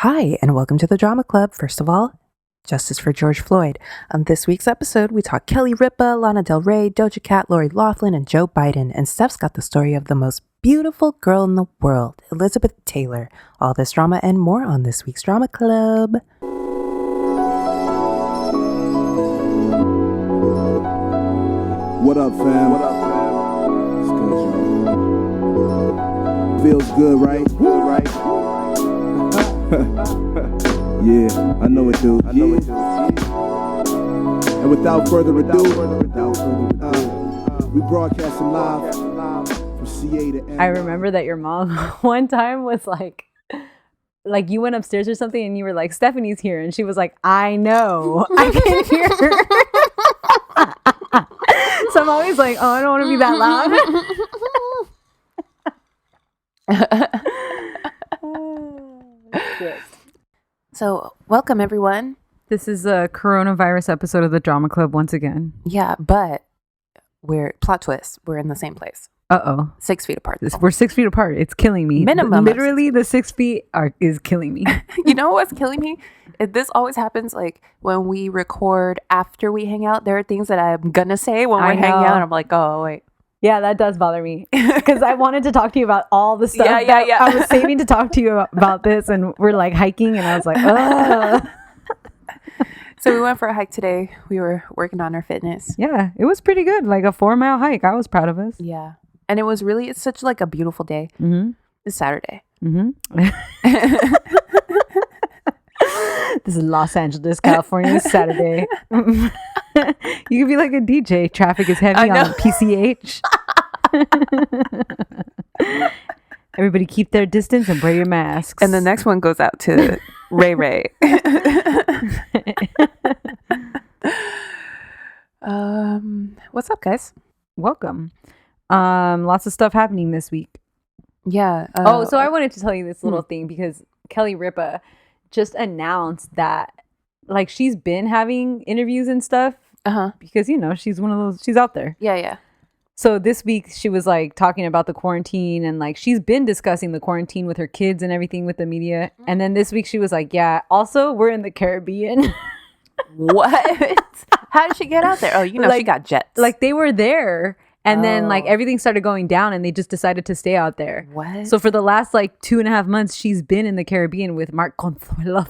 Hi, and welcome to the Drama Club. First of all, justice for George Floyd. On this week's episode, we talk Kelly Ripa, Lana del Rey, Doja Cat, Lori Loughlin, and Joe Biden. And Stef's got the story of the most beautiful girl in the world, Elizabeth Taylor. All this drama and more on this week's Drama Club. What up, fam? It's good, y'all. Feels good, right? Yeah, I know it do. And without further ado, we broadcasting live from CA to M. I remember that your mom one time was like you went upstairs or something and you were like, Stephanie's here. And she was like, I know. I can hear her. So I'm always like, oh, I don't want to be that loud. So, welcome everyone. This is a coronavirus episode of the Drama Club once again. Yeah, but plot twist, we're in the same place. 6 feet apart. We're 6 feet apart. It's killing me. Minimum. Literally, the 6 feet is killing me. You know what's killing me? This always happens like when we record after we hang out. There are things that I'm gonna say when we're hanging out. And I'm like, oh, wait. Yeah, that does bother me because I wanted to talk to you about all the stuff that I was saving to talk to you about this, and we're like hiking, and I was like, ugh. So we went for a hike today. We were working on our fitness. Yeah, it was pretty good. Like a 4-mile hike. I was proud of us. Yeah, and it's such like a beautiful day. Mm-hmm. It's Saturday. Mm-hmm. This is Los Angeles, California. It's Saturday. You could be like a DJ. Traffic is heavy on PCH. Everybody keep their distance and wear your masks. And the next one goes out to Ray Ray. What's up, guys? Welcome. Lots of stuff happening this week. Yeah. So I wanted to tell you this little thing because Kelly Ripa just announced that like she's been having interviews and stuff. Because she's one of those, she's out there. Yeah. So this week she was like talking about the quarantine and like she's been discussing the quarantine with her kids and everything with the media. And then this week she was like, yeah, also we're in the Caribbean. What? How did she get out there? Oh, she got jets. Like they were there and then like everything started going down and they just decided to stay out there. What? So for the last like 2.5 months, she's been in the Caribbean with Mark Consuelo.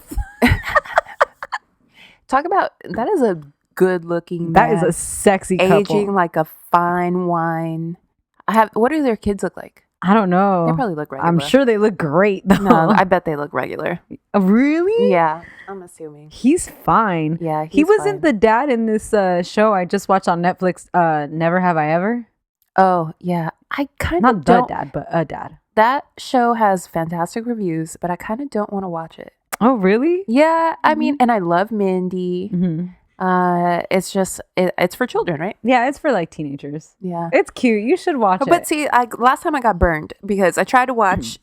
Talk about, that is a good looking man. That is a sexy couple. Aging like a fine wine. What do their kids look like? I don't know. They probably look regular. I'm sure they look great though. No, I bet they look regular. Really? Yeah, I'm assuming. He's fine. Yeah, he wasn't the dad in this show I just watched on Netflix, Never Have I Ever. Oh, yeah. I kind of Not the dad, but a dad. That show has fantastic reviews, but I kind of don't want to watch it. Oh, really? Yeah, I mean, and I love Mindy. Mm-hmm. It's just it's for children, right? Yeah, it's for like teenagers. Yeah, it's cute. You should watch it. But see, last time I got burned because I tried to watch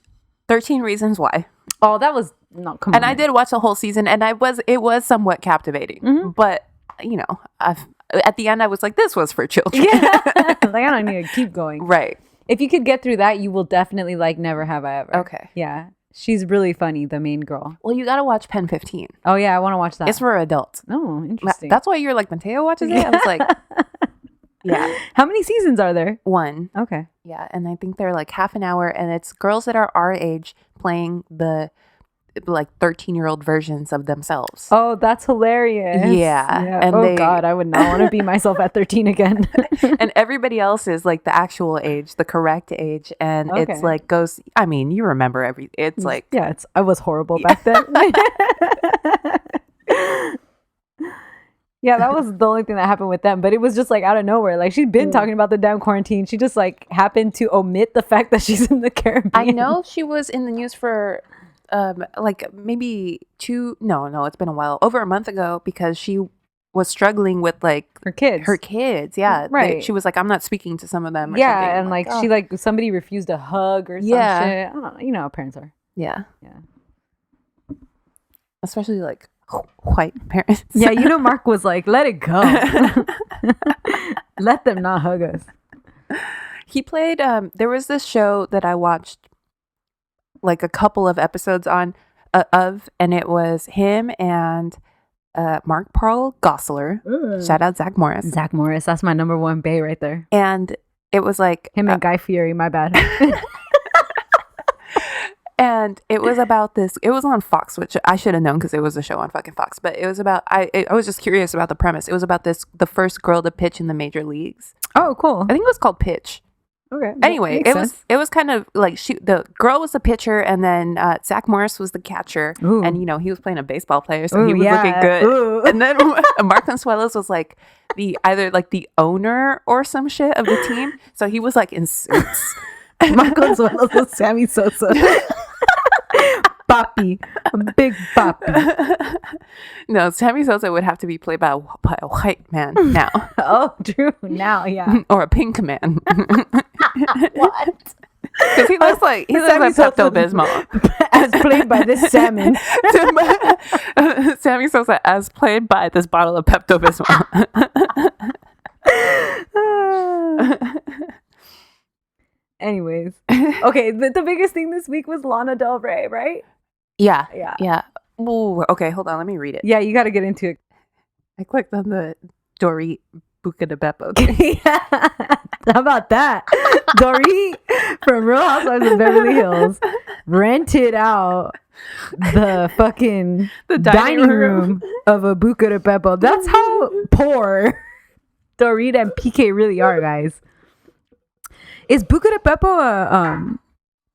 13 Reasons Why. Oh, that was not come on. And I did watch the whole season, and it was somewhat captivating. Mm-hmm. But at the end, I was like, this was for children. Yeah, like I don't need to keep going. Right. If you could get through that, you will definitely like Never Have I Ever. Okay. Yeah. She's really funny, the main girl. Well, you got to watch Pen 15. Oh, yeah. I want to watch that. It's for adults. Oh, interesting. That's why you're like, Mateo watches it? I was like, yeah. How many seasons are there? 1. Okay. Yeah. And I think they're like half an hour. And it's girls that are our age playing the like 13-year-old versions of themselves. Oh, that's hilarious. Yeah. And God, I would not want to be myself at 13 again. And everybody else is like the actual age, the correct age. And it's like goes, I mean, you remember it's like. Yeah, I was horrible back then. Yeah, that was the only thing that happened with them. But it was just like out of nowhere. Like she'd been talking about the damn quarantine. She just like happened to omit the fact that she's in the Caribbean. I know she was in the news for like maybe it's been a while, over a month ago, because she was struggling with like her kids. Yeah, right. She was like, I'm not speaking to some of them. Yeah, and like she like somebody refused a hug or some shit. I don't know. You know how parents are. Yeah. Especially like white parents. Yeah, Mark was like, let it go. Let them not hug us. He played there was this show that I watched like a couple of episodes on. and it was him and Mark Paul Gosselaar. Shout out Zach Morris. Zach Morris, that's my number one bae right there. And it was like him and Guy Fieri. My bad. And it was about this. It was on Fox, which I should have known because it was a show on fucking Fox. But it was about. I was just curious about the premise. It was about the first girl to pitch in the major leagues. Oh, cool. I think it was called Pitch. Okay. Anyway, it was kind of like the girl was the pitcher, and then Zach Morris was the catcher. Ooh. And he was playing a baseball player, so he was looking good. Ooh. And then Mark Consuelos was like either the owner or some shit of the team, so he was like in suits. Mark Consuelos was Sammy Sosa. Papi, a big papi. No, Sammy Sosa would have to be played by a white man now. Oh, true. Now, yeah. Or a pink man. What? Because he looks like Pepto Bismol. As played by this salmon. Sammy Sosa as played by this bottle of Pepto Bismol. Anyways. Okay, the biggest thing this week was Lana Del Rey, right? Yeah. Ooh, okay, hold on. Let me read it. Yeah, you got to get into it. I clicked on the Dorit Buca de Beppo. Yeah. How about that? Dorit from Real Housewives of Beverly Hills rented out the fucking dining room of a Buca de Beppo. That's how poor Dorit and PK really are, guys. Is Buca de Beppo a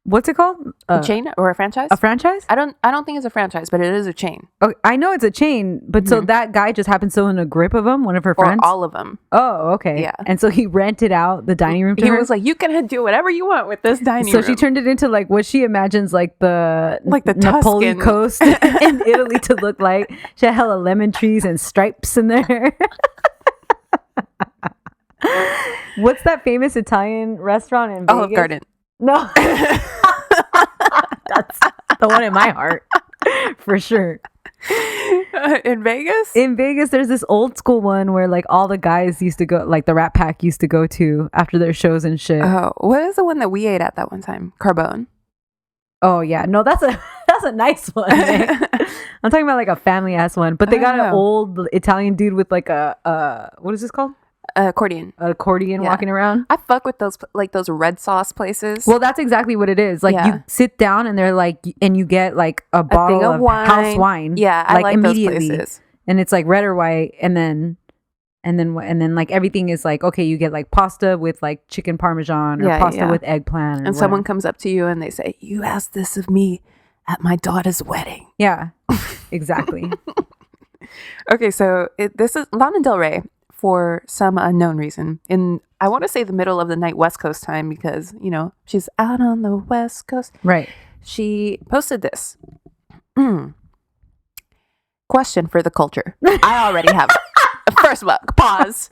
what's it called? A chain or a franchise? A franchise? I don't think it's a franchise, but it is a chain. Oh, I know it's a chain, but so that guy just happens to own a grip of them, one of her friends? Or all of them. Oh, okay. Yeah. And so he rented out the dining room to her? He was like, you can do whatever you want with this dining room. So she turned it into like what she imagines like the Napoli Tuscan coast in Italy to look like. She had hella lemon trees and stripes in there. What's that famous Italian restaurant in Vegas? Olive Garden. No. That's the one in my heart. For sure. In Vegas? In Vegas, there's this old school one where like all the guys used to go, like the Rat Pack used to go to after their shows and shit. Oh, what is the one that we ate at that one time? Carbone. Oh yeah, no, that's a nice one. I'm talking about like a family ass one, but they got an old Italian dude with like a what is this called? Accordion. Walking around. I fuck with those red sauce places. Well, that's exactly what it is. Like you sit down and they're like, and you get like a bottle of wine. House wine. Yeah, I like immediately. Those places. And it's like red or white, and then like everything is like, okay, you get like pasta with like chicken parmesan or pasta with eggplant. And someone comes up to you and they say, "You asked this of me at my daughter's wedding." Yeah, exactly. Okay, so this is Lana Del Rey. For some unknown reason, in I want to say the middle of the night West Coast time, because she's out on the West Coast. Right. She posted this. Question for the culture. I already have. First of all, pause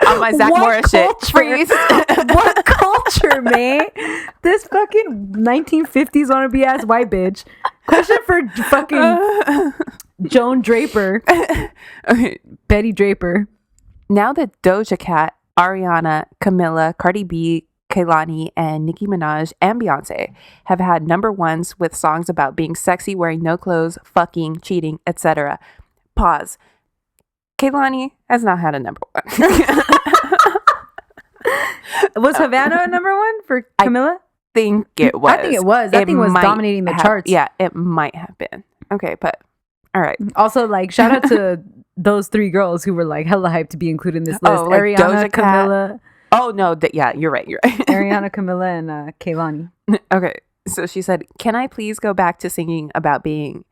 on my Zach Morris shit. Freeze. What culture, man? This fucking 1950s wannabe ass white bitch. Question for fucking Joan Draper. Okay. Betty Draper. Now that Doja Cat, Ariana, Camila, Cardi B, Kehlani, and Nicki Minaj and Beyonce have had number ones with songs about being sexy, wearing no clothes, fucking, cheating, etc. Pause. Kehlani has not had a number one. Was Havana a number one for Camila? I think it was. I think it was. That thing was dominating the charts. Yeah, it might have been. Okay, but all right. Also, like, shout out to those three girls who were like hella hyped to be included in this list. Like Ariana, Doja Camila. Oh no, yeah, you're right. Ariana, Camila, and Kehlani. Okay, so she said, "Can I please go back to singing about being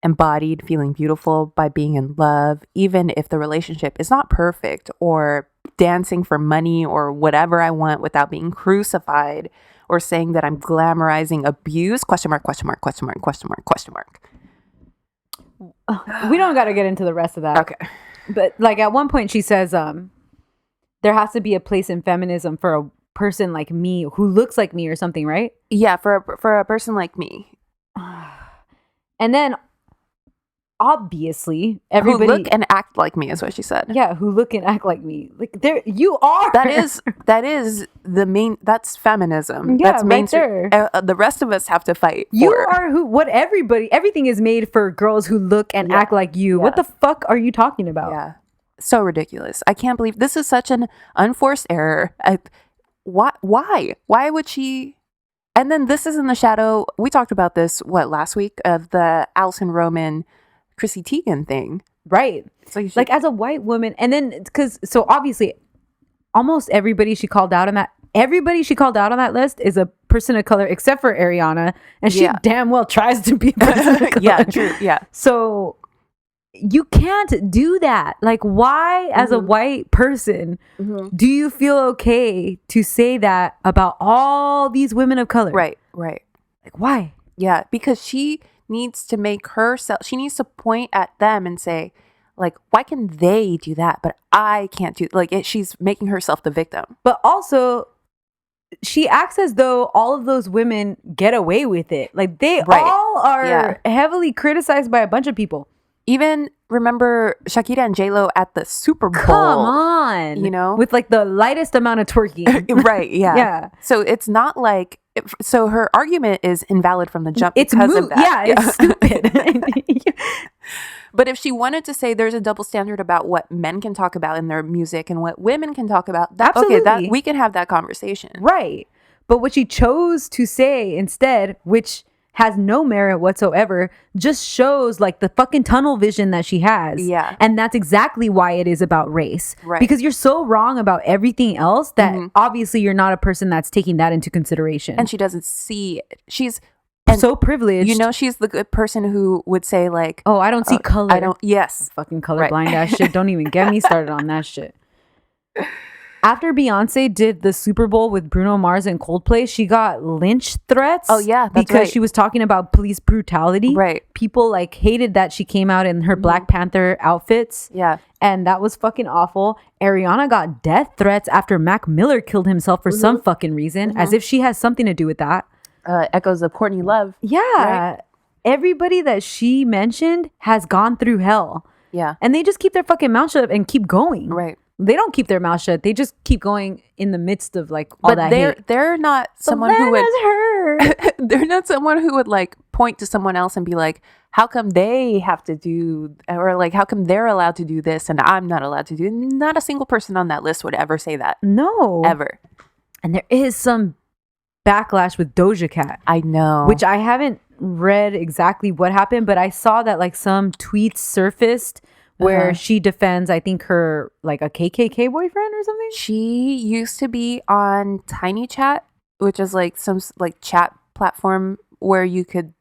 embodied, feeling beautiful by being in love, even if the relationship is not perfect, or dancing for money or whatever I want without being crucified, or saying that I'm glamorizing abuse? Question mark, question mark, question mark, question mark, question mark." We don't got to get into the rest of that. Okay. But like at one point she says, there has to be a place in feminism for a person like me who looks like me or something, right? Yeah, for a person like me. And then obviously Who everybody look and act like me is what she said. yeah, who look and act like me. Like there you are. That is the main. That's feminism. Yeah, that's right there. The rest of us have to fight. You for. are everything is made for girls who look and act like you. Yeah. What the fuck are you talking about? Yeah, so ridiculous. I can't believe this is such an unforced error. Why would she? And then this is in the shadow. We talked about this last week of the Alison Roman, Chrissy Teigen thing, right? So like as a white woman, and then so obviously, almost everybody she called out on that list is a person of color, except for Ariana, and she damn well tries to be a person of color. Yeah, true. Yeah. So you can't do that. Like, why, as a white person, do you feel okay to say that about all these women of color? Right. Like, why? Yeah, because she needs to make herself. She needs to point at them and say, like, why can they do that, but I can't do? Like, she's making herself the victim. But also, she acts as though all of those women get away with it. Like, they all are heavily criticized by a bunch of people. Even remember Shakira and J-Lo at the Super Bowl. Come on. You know? With like the lightest amount of twerking. Right, yeah. Yeah. So it's not like, so her argument is invalid from the jump it's because moot. of that. Yeah, it's stupid. But if she wanted to say there's a double standard about what men can talk about in their music and what women can talk about, Absolutely. we can have that conversation. Right. But what she chose to say instead, which has no merit whatsoever, just shows like the fucking tunnel vision that she has. Yeah. And that's exactly why it is about race. Right. Because you're so wrong about everything else that obviously you're not a person that's taking that into consideration. And she doesn't see it. She's so privileged. You know, she's the good person who would say like, oh, I don't see color. I don't. Yes. Fucking colorblind ass shit. Don't even get me started on that shit. After Beyonce did the Super Bowl with Bruno Mars and Coldplay, she got lynch threats. Oh yeah, that's because right. she was talking about police brutality. Right. People like hated that she came out in her Black Panther outfits. Yeah. And that was fucking awful. Ariana got death threats after Mac Miller killed himself for some fucking reason, as if she has something to do with that. Echoes of Courtney Love. Yeah. Right? Everybody that she mentioned has gone through hell. Yeah. And they just keep their fucking mouth shut and keep going. Right. They don't keep their mouth shut. They just keep going in the midst of like all that hate. They're not someone who would they're not someone who would like point to someone else and be like, how come they have to do, or like how come they're allowed to do this and I'm not allowed to do? Not a single person on that list would ever say that. No. Ever. And there is some backlash with Doja Cat. I know. Which I haven't read exactly what happened, but I saw that like some tweets surfaced where she defends, I think, her like a KKK boyfriend or something. She used to be on Tiny Chat, which is like some like chat platform where you could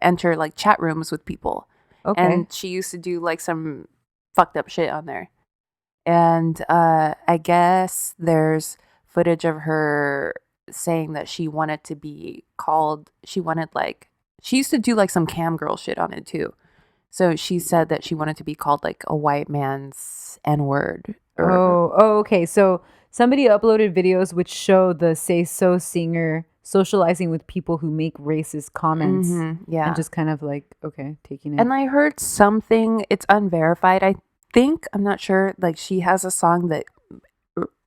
enter like chat rooms with people. Okay. And she used to do like some fucked up shit on there. And I guess there's footage of her saying that she wanted to be called, she used to do like some cam girl shit on it too. So she said that she wanted to be called like a white man's N-word. Okay. So somebody uploaded videos which show the Say So singer socializing with people who make racist comments. Yeah. And just kind of like, okay, taking it. And I heard something, it's unverified. I'm not sure, like she has a song that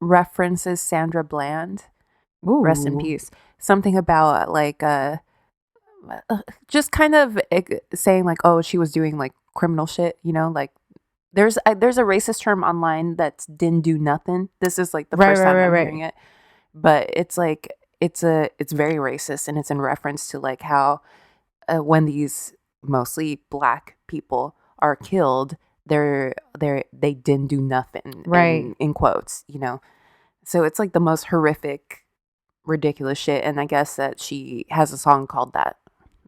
references Sandra Bland. Ooh. Rest in peace. Something about like just kind of saying like, oh, she was doing like criminal shit, you know, like there's a racist term online that's didn't do nothing. This is like the first time I'm hearing it, but it's like it's very racist, and it's in reference to like how when these mostly black people are killed, they didn't do nothing, right? In quotes, you know. So it's like the most horrific, ridiculous shit, and I guess that she has a song called that.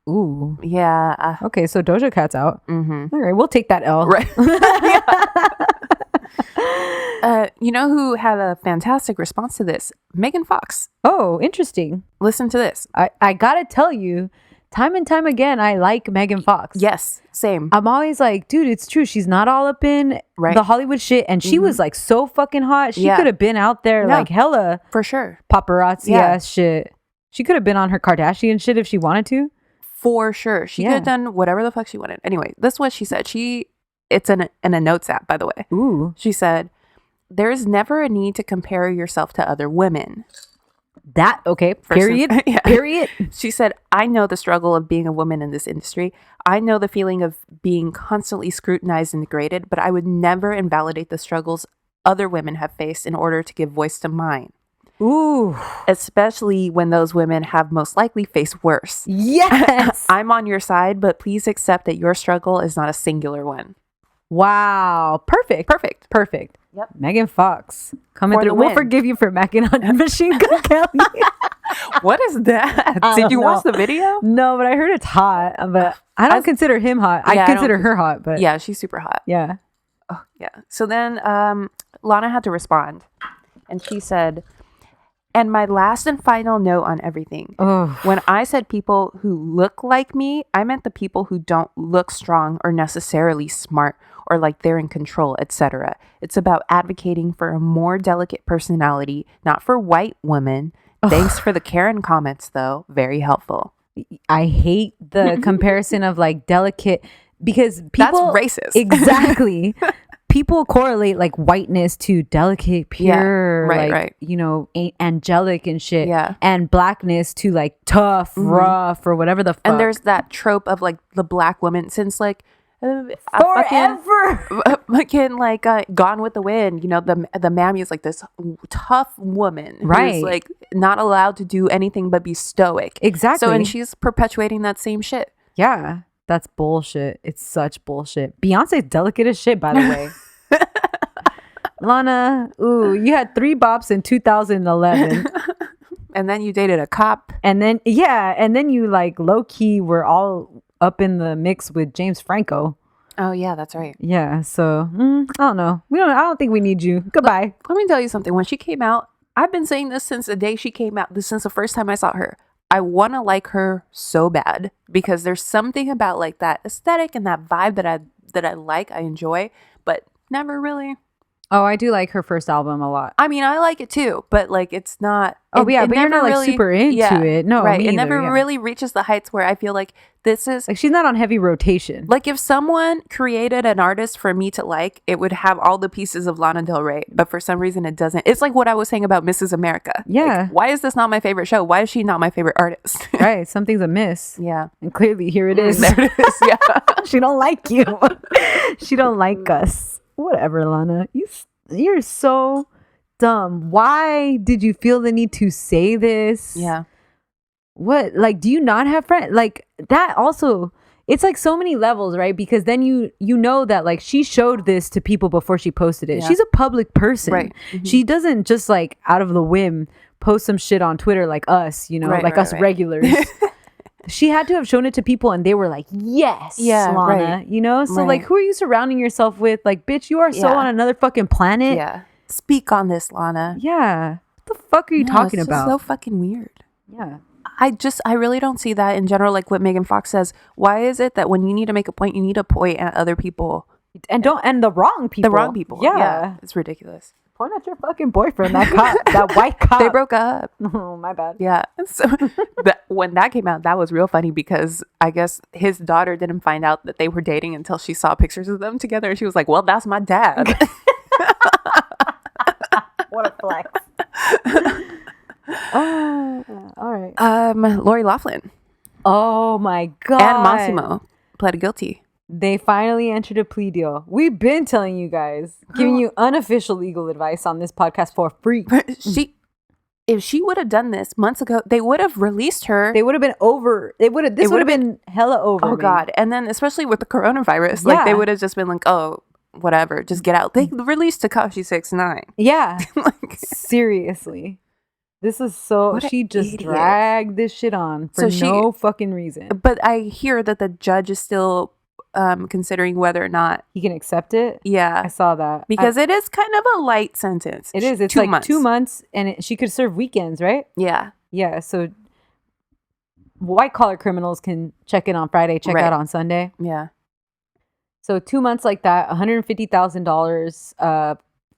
Ooh. Yeah. Okay, so Doja Cat's out. All right, we'll take that L. Right. You know who had a fantastic response to this? Megan Fox. Oh, interesting. Listen to this. I gotta tell you, time and time again, I like Megan Fox. Yes, same. I'm always like, dude, it's true. She's not all up in the Hollywood shit. And she was like so fucking hot. She could have been out there like hella. For sure. Paparazzi ass shit. She could have been on her Kardashian shit if she wanted to. For sure. She could have done whatever the fuck she wanted. Anyway, this is what she said. It's in a notes app, by the way. Ooh. She said, there is never a need to compare yourself to other women. That, okay, period. Yeah. Period. She said, I know the struggle of being a woman in this industry. I know the feeling of being constantly scrutinized and degraded, but I would never invalidate the struggles other women have faced in order to give voice to mine. Ooh. Especially when those women have most likely faced worse. Yes. I'm on your side, but please accept that your struggle is not a singular one. Wow. Perfect. Yep. Megan Fox coming For the through. We'll win. forgive you for macking on Machine Gun Kelly. What is that? I Did don't you watch know. the video? No, but I heard it's hot. But I don't consider him hot. Yeah, I consider her hot. But yeah, she's super hot. yeah. Oh, yeah. So then Lana had to respond. And she said, and my last and final note on everything. Oh. When I said people who look like me, I meant the people who don't look strong or necessarily smart or like they're in control, etc. It's about advocating for a more delicate personality, not for white women. Thanks for the Karen comments, though. Very helpful. I hate the comparison of like delicate because people. That's racist. Exactly. People correlate like whiteness to delicate, pure, right, like, right. you know, angelic and shit. Yeah. And blackness to like tough, rough, or whatever the fuck. And there's that trope of like the black woman since like forever. fucking like Gone with the Wind. You know, the mammy is like this tough woman, Right? Who's like not allowed to do anything but be stoic. Exactly. So and she's perpetuating that same shit. Yeah, that's bullshit. It's such bullshit. Beyonce's delicate as shit, by the way. Lana, ooh, you had 3 bops in 2011. And then you dated a cop. And then you like low key were all up in the mix with James Franco. Oh yeah, that's right. Yeah, so I don't know. I don't think we need you. Goodbye. Let me tell you something. When she came out, I've been saying this since the day she came out. Since the first time I saw her. I want to like her so bad because there's something about like that aesthetic and that vibe that I like, I enjoy, but never really. Oh, I do like her first album a lot. I mean, I like it too, but like it's not. Oh, it, yeah, it but you're never not like really, super into it. No, right. me It either, never yeah. really reaches the heights where I feel like this is Like she's not on heavy rotation. like if someone created an artist for me to like, it would have all the pieces of Lana Del Rey, but for some reason it doesn't. It's like what I was saying about Mrs. America. Yeah. Like, why is this not my favorite show? Why is she not my favorite artist? Right, something's amiss. Yeah. And clearly here it is. There it is. Yeah. She don't like you. She don't like us. Whatever, Lana. You're so dumb. Why did you feel the need to say this? Yeah. What? Like, do you not have friends? Like that also, it's like so many levels, right? Because then you know that like she showed this to people before she posted it. Yeah. She's a public person. Right. Mm-hmm. She doesn't just like out of the whim post some shit on Twitter like us, you know, Right, like right, us right. regulars. She had to have shown it to people and they were like, yes, Yeah, Lana, right. you know? So Right. like, who are you surrounding yourself with? Like, bitch, you are so Yeah. on another fucking planet. Yeah. Speak on this, Lana. Yeah. What the fuck are you talking it's about? Just so fucking weird. Yeah. I really don't see that in general. Like what Megan Fox says, why is it that when you need to make a point, you need to point at other people, And the wrong people. the wrong people? Yeah. It's ridiculous. Point at your fucking boyfriend, that cop, that white cop. They broke up. Oh, my bad. Yeah. So when that came out, that was real funny because I guess his daughter didn't find out that they were dating until she saw pictures of them together. And she was like, well, that's my dad. What a flex. Oh, all right. Lori Loughlin Oh my god. and Massimo pleaded guilty. They finally entered a plea deal. We've been telling you guys, giving you unofficial legal advice on this podcast for free. If she would have done this months ago, they would have released her. They would have been over. This would have been hella over. Oh man. God. And then especially with the coronavirus, like they Yeah. would have just been like, oh, whatever, just get out. They released Tekashi 6ix9ine. Yeah. Like, Seriously. This is so. What a She just idiot. dragged this shit on for So no fucking reason. but I hear that the judge is still considering whether or not, He can accept it. I yeah, saw that because it is kind of a light sentence. it is. It's 2 like months. 2 months, and she could serve weekends, right? Yeah. Yeah. So white collar criminals can check in on Friday, check Right. out on Sunday. Yeah. So 2 months like that, $150,000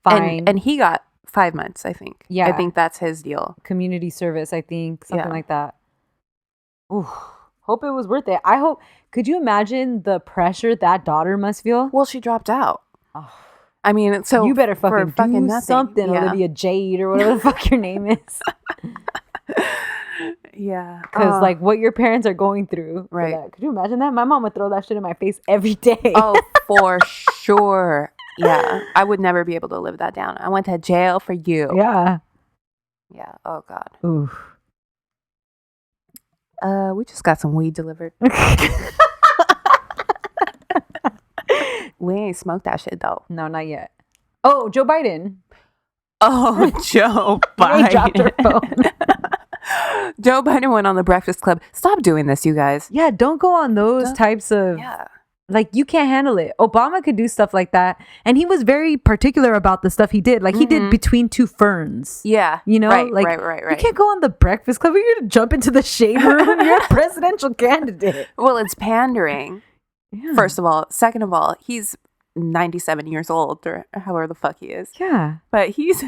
fine, And he got 5 months, I think. Yeah. I think that's his deal. community service, I think, something Yeah. like that. Ooh, Hope it was worth it. I hope. Could you imagine the pressure that daughter must feel? Well, she dropped out. Oh, I mean, so you better for fucking do nothing. something, Yeah. Olivia Jade or whatever the fuck your name is. Yeah. Because like what your parents are going through. for Right. that. Could you imagine that? My mom would throw that shit in my face every day. Oh, for sure. Yeah. I would never be able to live that down. I went to jail for you. Yeah. Yeah. Oh, God. Ooh. We just got some weed delivered. We ain't smoked that shit, though. No, not yet. Oh, Joe Biden. Oh, Joe He dropped her phone. Biden. Joe Biden went on the Breakfast Club. Stop doing this, you guys. Yeah, don't go on those Don't- types of Yeah. like you can't handle it. Obama could do stuff like that, and he was very particular about the stuff he did. Like he did Between Two Ferns. Yeah. You know, right, like right. you can't go on the Breakfast Club. You're gonna jump into the shade room. You're a presidential candidate. Well, it's pandering. Yeah. First of all. Second of all, he's 97 years old or however the fuck he is. Yeah. But he's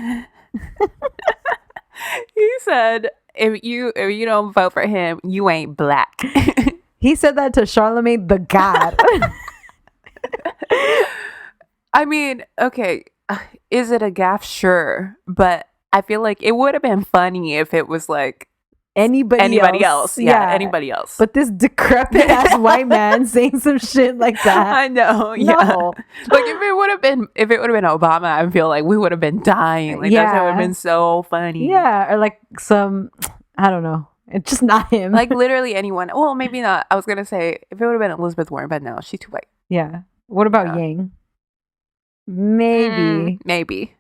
he said if you don't vote for him, you ain't black. He said that to Charlemagne the God. I mean, okay, is it a gaffe? Sure, but I feel like it would have been funny if it was like Anybody else. Yeah, anybody else. But this decrepit ass white man saying some shit like that. I know. Yeah. No. Like if it would have been Obama, I feel like we would have been dying. Like that would have been so funny. Yeah, or like some, I don't know. It's just not him. Like literally anyone. Well, maybe not. I was gonna say if it would have been Elizabeth Warren, but no, she's too white. yeah. What about Yang? Maybe. Maybe.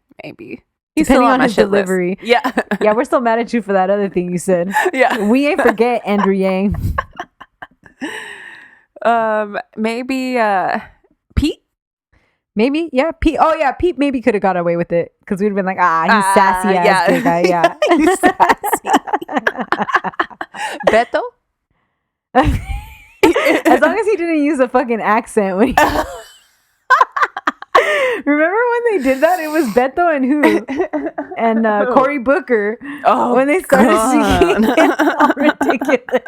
He's Depending still on my his shit list. delivery. Yeah. Yeah, we're still mad at you for that other thing you said. Yeah. We ain't forget Andrew Yang. Maybe Pete. Maybe, yeah. Pete. Oh yeah, Pete maybe could have got away with it because we'd have been like, he's sassy ass yeah. gay guy. Yeah. He's sassy. Beto. As long as he didn't use a fucking accent when he remember when they did that? It was Beto and who? And Cory Booker. Oh, when they started singing, God. it's all ridiculous.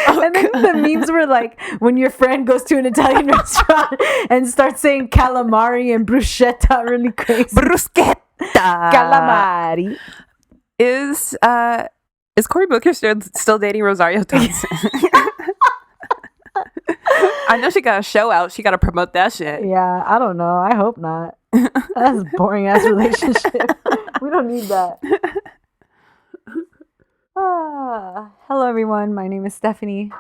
And then the memes were like when your friend goes to an Italian restaurant and starts saying calamari and bruschetta really crazy. Bruschetta. Calamari. Is Cory Booker still dating Rosario Dawson? I know she got a show out. She got to promote that shit. Yeah, I don't know. I hope not. That's a boring ass relationship. We don't need that. Hello, everyone. My name is Stephanie.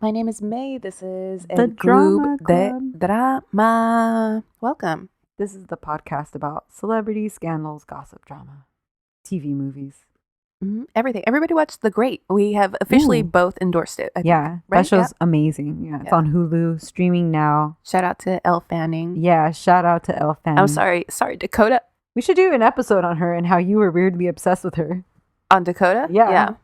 My name is May. This is The El Club Drama de Club. Drama. Welcome. This is the podcast about celebrity scandals, gossip, drama, TV, movies. Everything. Everybody watched The Great. We have officially Ooh. both endorsed it. I think. Yeah, right? that show's amazing. Yeah, it's on Hulu, streaming now. Shout out to Elle Fanning. Yeah, shout out to Elle Fanning. I'm sorry, Dakota. We should do an episode on her and how you were weirdly obsessed with her. On Dakota? Yeah.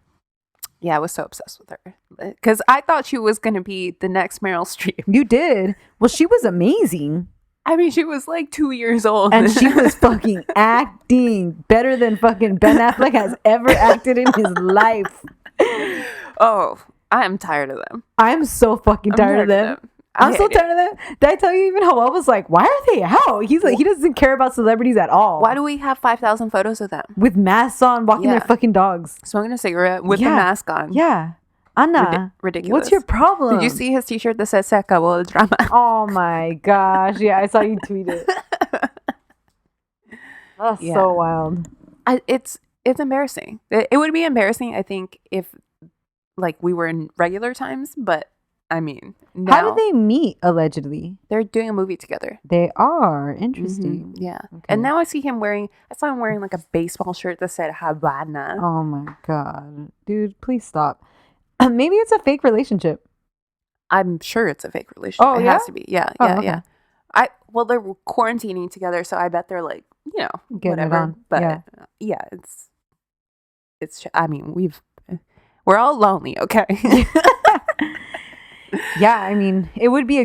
Yeah, I was so obsessed with her. Because I thought she was going to be the next Meryl Streep. You did. Well, she was amazing. I mean, she was like 2 years old. And she was fucking acting better than fucking Ben Affleck has ever acted in his life. Oh, I am tired of them. I'm so fucking tired of them. I'm so tired of them. Did I tell you even Howell was like, why are they out? He's like, he doesn't care about celebrities at all. Why do we have 5,000 photos of them? With masks on, walking their fucking dogs. Smoking a cigarette with the mask on. Yeah. Anna, Ridiculous. what's your problem? Did you see his t-shirt that said Se acabó el drama? Oh my gosh. Yeah, I saw you tweet it. That's so wild. It's embarrassing. It would be embarrassing, I think, if like we were in regular times, but I mean, now How did they meet, allegedly? they're doing a movie together. They are. Interesting. Yeah. Okay. And now I saw him wearing like a baseball shirt that said Havana. Oh my God. Dude, please stop. Maybe it's a fake relationship. I'm sure it's a fake relationship. Oh, It yeah? has to be. Yeah, Oh, yeah, okay. yeah. Well, they're quarantining together, so I bet they're like, Getting it whatever. on. But yeah, it's. I mean, we're all lonely, okay? Yeah, I mean, it would be I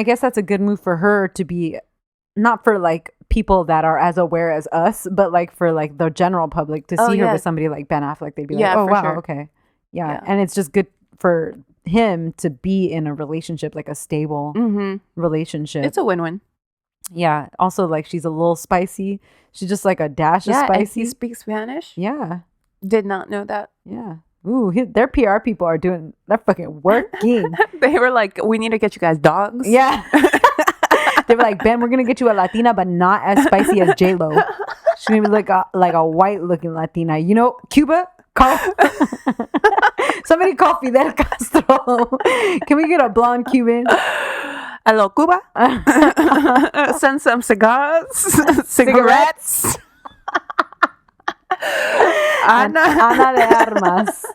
guess that's a good move for her to be, not for like people that are as aware as us, but like for like the general public to see her with somebody like Ben Affleck. They'd be like, oh, for wow, sure. okay. Yeah. And it's just good for him to be in a relationship, like a stable relationship. It's a win-win. Yeah. Also, like, she's a little spicy. She's just like a dash of spicy. And he speaks Spanish. Yeah. Did not know that. Yeah. Ooh, their PR people are doing, they're fucking working. They were like, we need to get you guys dogs. Yeah. They were like, Ben, we're going to get you a Latina, but not as spicy as J-Lo. She's going to be like a white-looking Latina. You know, Cuba? Call. Somebody call Fidel Castro. Can we get a blonde Cuban? Hello, Cuba. Send some cigars. Cigarettes. Ana de Armas.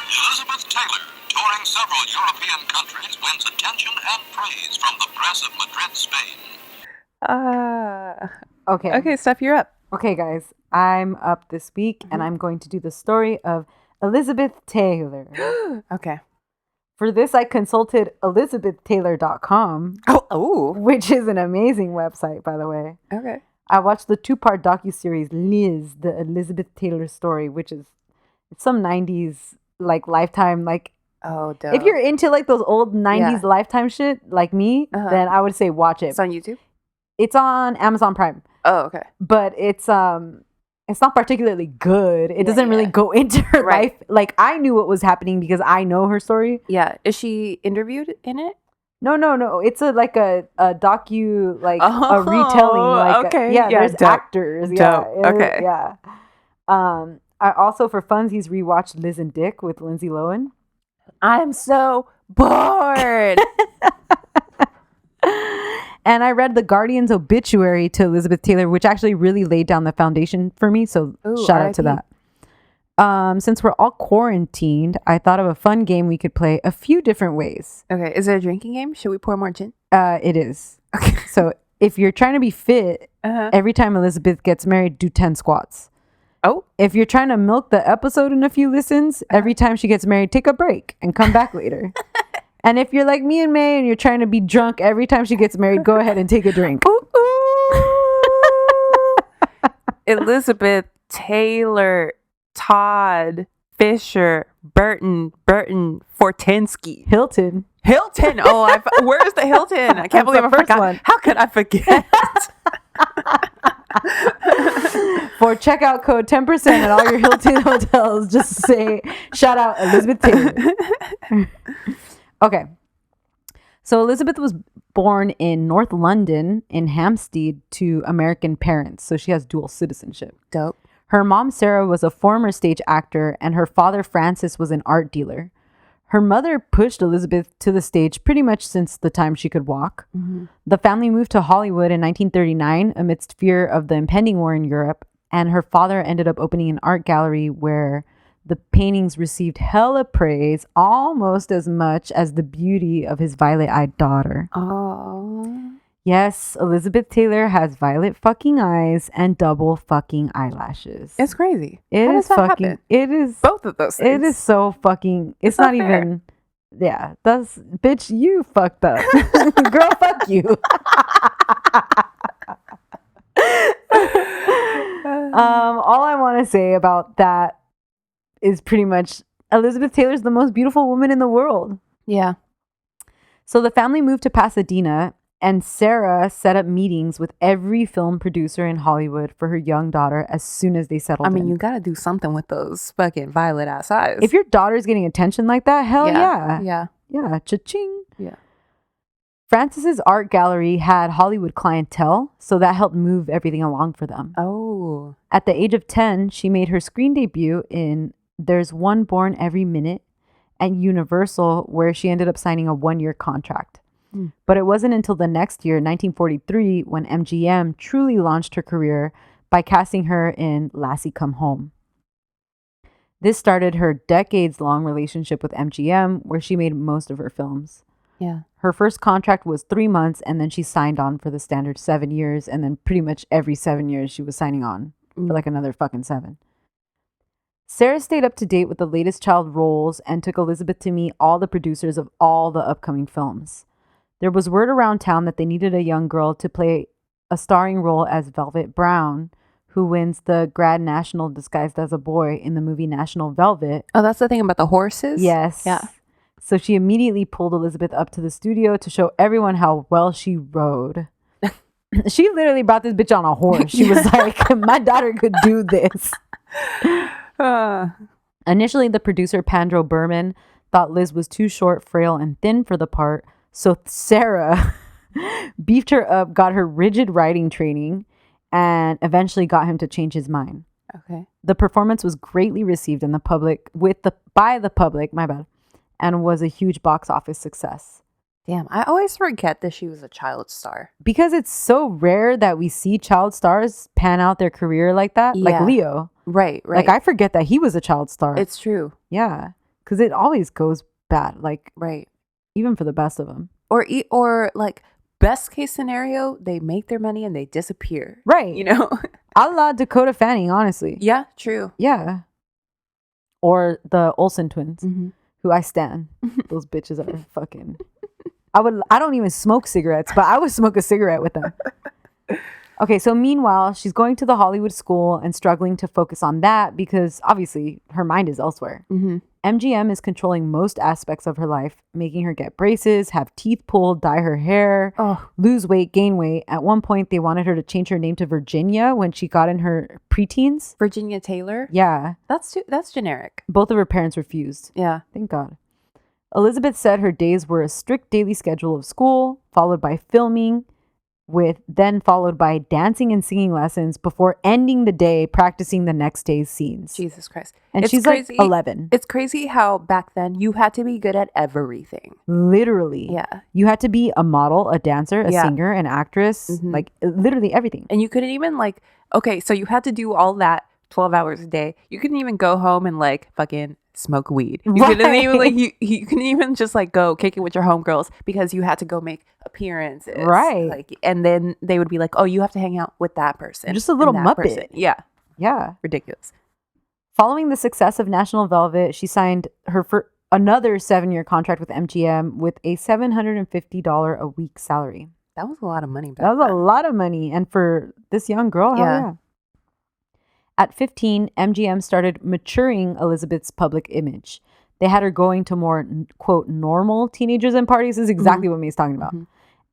Elizabeth Taylor, touring several European countries, wins attention and praise from the press of Madrid, Spain. Okay, Steph, you're up. Okay, guys, I'm up this week, and I'm going to do the story of Elizabeth Taylor. Okay. For this, I consulted ElizabethTaylor.com. Oh. Which is an amazing website, by the way. Okay. I watched the 2-part docuseries Liz, the Elizabeth Taylor story, which is some 90s like Lifetime, like, oh, dope. if you're into like those old 90s Lifetime shit like me, then I would say watch it. It's on YouTube? It's on Amazon Prime. Oh, okay. But it's not particularly good. It doesn't really go into her life. Like, I knew what was happening because I know her story. Yeah. Is she interviewed in it? No. It's a docu, like a retelling. Like, okay. There's actors. Dope. Okay. Yeah. I also, for funsies, rewatched Liz and Dick with Lindsay Lohan. I'm so bored. And I read The Guardian's obituary to Elizabeth Taylor, which actually really laid down the foundation for me. So shout out to that. Since we're all quarantined, I thought of a fun game we could play a few different ways. Okay. Is it a drinking game? Should we pour more gin? It is. Okay. So if you're trying to be fit, every time Elizabeth gets married, do 10 squats. Oh. If you're trying to milk the episode in a few listens, every time she gets married, take a break and come back later. And if you're like me and May and you're trying to be drunk every time she gets married, go ahead and take a drink. Elizabeth Taylor, Todd, Fisher, Burton, Fortensky. Hilton. Oh, where's the Hilton? I can't believe I forgot. One. How could I forget? For checkout code 10% at all your Hilton hotels, just say, shout out Elizabeth Taylor. Okay. So Elizabeth was born in North London in Hampstead to American parents. So she has dual citizenship. Dope. Her mom, Sarah, was a former stage actor, and her father, Francis, was an art dealer. Her mother pushed Elizabeth to the stage pretty much since the time she could walk. Mm-hmm. The family moved to Hollywood in 1939 amidst fear of the impending war in Europe, and her father ended up opening an art gallery where the paintings received hella praise, almost as much as the beauty of his violet-eyed daughter. Oh. Yes, Elizabeth Taylor has violet fucking eyes and double fucking eyelashes. It's crazy. It How is does that fucking happen? It is both of those things. It is so fucking it's not fair. even that's bitch, you fucked up. Girl, fuck you. All I want to say about that is pretty much Elizabeth Taylor's the most beautiful woman in the world. Yeah. So the family moved to Pasadena, and Sarah set up meetings with every film producer in Hollywood for her young daughter as soon as they settled in. You gotta do something with those fucking violet ass eyes. If your daughter's getting attention like that, hell yeah. Yeah. Cha-ching. Yeah. Francis's art gallery had Hollywood clientele, so that helped move everything along for them. Oh. At the age of 10, she made her screen debut in There's One Born Every Minute at Universal, where she ended up signing a 1-year contract. But it wasn't until the next year, 1943, when MGM truly launched her career by casting her in Lassie Come Home. This started her decades-long relationship with MGM, where she made most of her films. Yeah. Her first contract was 3 months, and then she signed on for the standard 7 years, and then pretty much every 7 years she was signing on for like another fucking 7. Sarah stayed up to date with the latest child roles and took Elizabeth to meet all the producers of all the upcoming films. There was word around town that they needed a young girl to play a starring role as Velvet Brown, who wins the Grand National disguised as a boy in the movie National Velvet. Oh, that's the thing about the horses? Yes. Yeah. So she immediately pulled Elizabeth up to the studio to show everyone how well she rode. She literally brought this bitch on a horse. She was like, my daughter could do this. Initially, the producer, Pandro Berman, thought Liz was too short, frail, and thin for the part. So Sarah beefed her up, got her rigid riding training, and eventually got him to change his mind. Okay. The performance was greatly received in the public by the public, my bad, and was a huge box office success. Damn, I always forget that she was a child star. Because it's so rare that we see child stars pan out their career like that. Like Yeah. Leo. Right. Like, I forget that he was a child star. It's true. Yeah. Because it always goes bad. Like, Right. even for the best of them. Or like, best case scenario, they make their money and they disappear. Right. You know? A la Dakota Fanning, honestly. Yeah, true. Yeah. Or the Olsen twins, Mm-hmm. who I stan. Those bitches are fucking... I don't even smoke cigarettes, but I would smoke a cigarette with them. Okay, so meanwhile, she's going to the Hollywood school and struggling to focus on that because obviously her mind is elsewhere. Mm-hmm. MGM is controlling most aspects of her life, making her get braces, have teeth pulled, dye her hair, lose weight, gain weight. At one point, they wanted her to change her name to Virginia when she got in her preteens. Virginia Taylor? Yeah. That's generic. Both of her parents refused. Yeah. Thank God. Elizabeth said her days were a strict daily schedule of school, followed by filming, followed by dancing and singing lessons before ending the day practicing the next day's scenes. Jesus Christ. And It's she's crazy. like 11. It's crazy how back then you had to be good at everything. Literally. Yeah. You had to be a model, a dancer, a Yeah. singer, an actress, Mhm. like literally everything. And you couldn't even okay, so you had to do all that 12 hours a day. You couldn't even go home and fucking smoke weed. You couldn't even you couldn't even just go kick it with your homegirls because you had to go make appearances. Right. And then they would be like, "Oh, you have to hang out with that person." Just a little and that muppet. person." Yeah. Yeah. Ridiculous. Following the success of National Velvet, she signed her another 7-year contract with MGM with a $750 a week salary. That was a lot of money back That was a then. lot of money. And for this young girl, hell yeah. At 15, MGM started maturing Elizabeth's public image. They had her going to more, quote, normal teenagers and parties. This is exactly what May's talking about.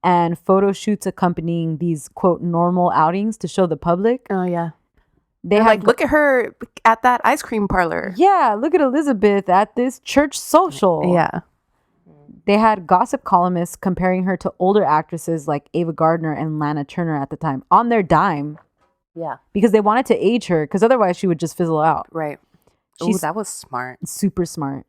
And photo shoots accompanying these, quote, normal outings to show the public. Oh, yeah. They They're look at her at that ice cream parlor. Yeah, look at Elizabeth at this church social. Yeah. They had gossip columnists comparing her to older actresses like Ava Gardner and Lana Turner at the time on their dime. Yeah. Because they wanted to age her, because otherwise she would just fizzle out. Right. Oh, She's that was smart. super smart.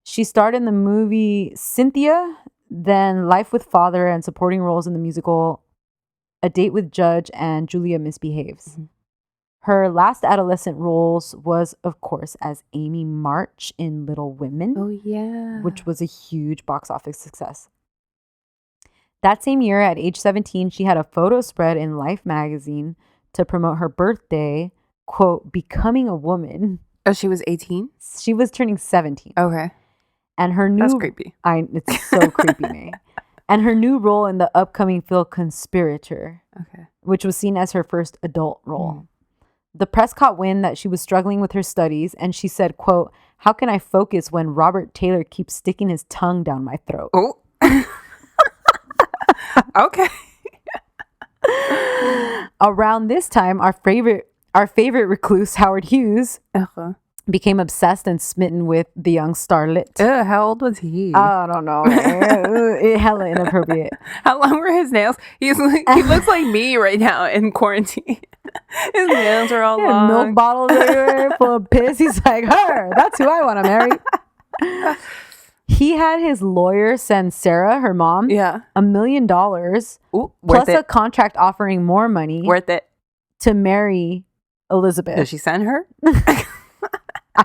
She starred in the movie Cynthia, then Life with Father, and supporting roles in the musical A Date with Judge and Julia Misbehaves. Mm-hmm. Her last adolescent roles was, of course, as Amy March in Little Women. Oh, yeah. Which was a huge box office success. That same year, at age 17, she had a photo spread in Life magazine to promote her birthday, quote, becoming a woman. Oh, she was 18? She was turning 17. Okay. And her new... That's creepy. It's so creepy, May. And her new role in the upcoming film Conspirator, Okay. which was seen as her first adult role. The press caught wind that she was struggling with her studies, and she said, quote, how can I focus when Robert Taylor keeps sticking his tongue down my throat? Oh. Okay. Around this time, our favorite recluse, Howard Hughes, became obsessed and smitten with the young starlet. How old was he? I don't know. It hella inappropriate. How long were his nails? He looks like me right now in quarantine. His nails are all long. Milk bottles everywhere full of piss. He's like, her. That's who I want to marry. He had his lawyer send Sarah, her mom, $1 million plus a contract offering more money worth it to marry Elizabeth. Did she send her?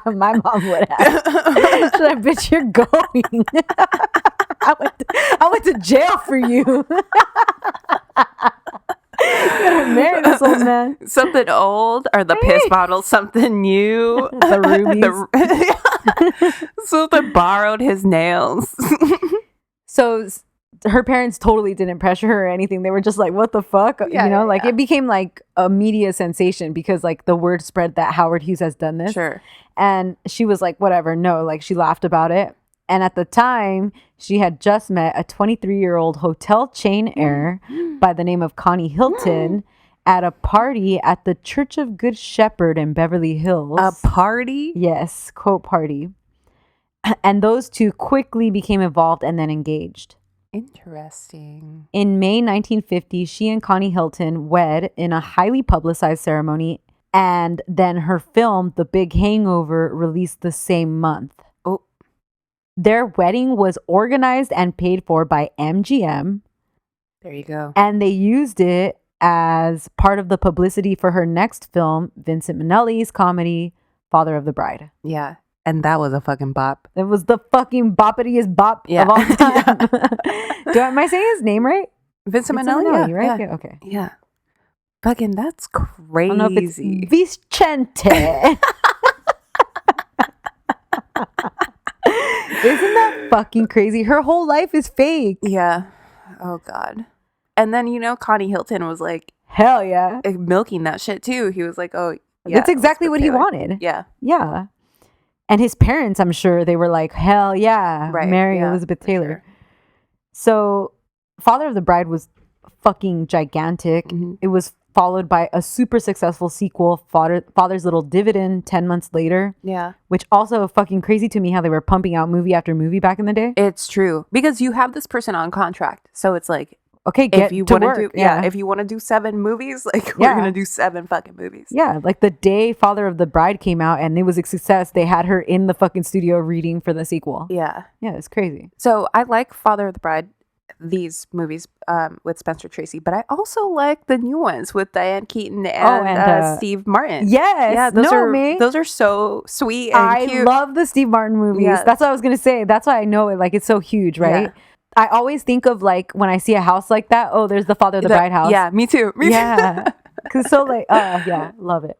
My mom would have. She's like, bitch, you're going. I went to jail for you. You gotta marry this old man. Something old or the piss bottle, something new. The rubies. So they borrowed his nails. So her parents totally didn't pressure her or anything. They were just like, what the fuck? Yeah, you know, yeah, like yeah. it became like a media sensation because like the word spread that Howard Hughes has done this. Sure. And she was like, whatever, no, like she laughed about it. And at the time, she had just met a 23-year-old hotel chain heir by the name of Connie Hilton at a party at the Church of Good Shepherd in Beverly Hills. A party? Yes, quote party. And those two quickly became involved and then engaged. Interesting. In May 1950, she and Connie Hilton wed in a highly publicized ceremony, and then her film, The Big Hangover, released the same month. Oh. Their wedding was organized and paid for by MGM. There you go. And they used it as part of the publicity for her next film, Vincent Minnelli's comedy, Father of the Bride. Yeah. And that was a fucking bop. It was the fucking boppitiest bop of all time. Am I saying his name right? Vincent Minnelli, right? Yeah. Okay. Yeah. Fucking, that's crazy. I don't know if it's Vicente. Isn't that fucking crazy? Her whole life is fake. Yeah. Oh, God. And then, Connie Hilton was like, hell yeah. milking that shit too. He was like, oh, yeah. That's exactly what he wanted. Yeah. Yeah. And his parents, I'm sure they were like, hell yeah, right. marry Yeah, Elizabeth Taylor. Sure. So Father of the Bride was fucking gigantic. Mm-hmm. It was followed by a super successful sequel, Father's Little Dividend, 10 months later. Yeah. Which also fucking crazy to me how they were pumping out movie after movie back in the day. It's true. Because you have this person on contract. So it's like, okay, get if you to want work. to do, if you want to do 7 movies, like we're going to do 7 fucking movies. Yeah, like the day Father of the Bride came out and it was a success, they had her in the fucking studio reading for the sequel. Yeah. Yeah, it's crazy. So I like Father of the Bride, these movies with Spencer Tracy, but I also like the new ones with Diane Keaton and Steve Martin. Yes. Yeah, those are so sweet and cute. I love the Steve Martin movies. Yes. That's what I was going to say. That's why I know it. Like, it's so huge, right? Yeah. I always think of like when I see a house like that, oh, there's the Father of the Bride house. Yeah, me too. Yeah. Because so like, yeah, love it.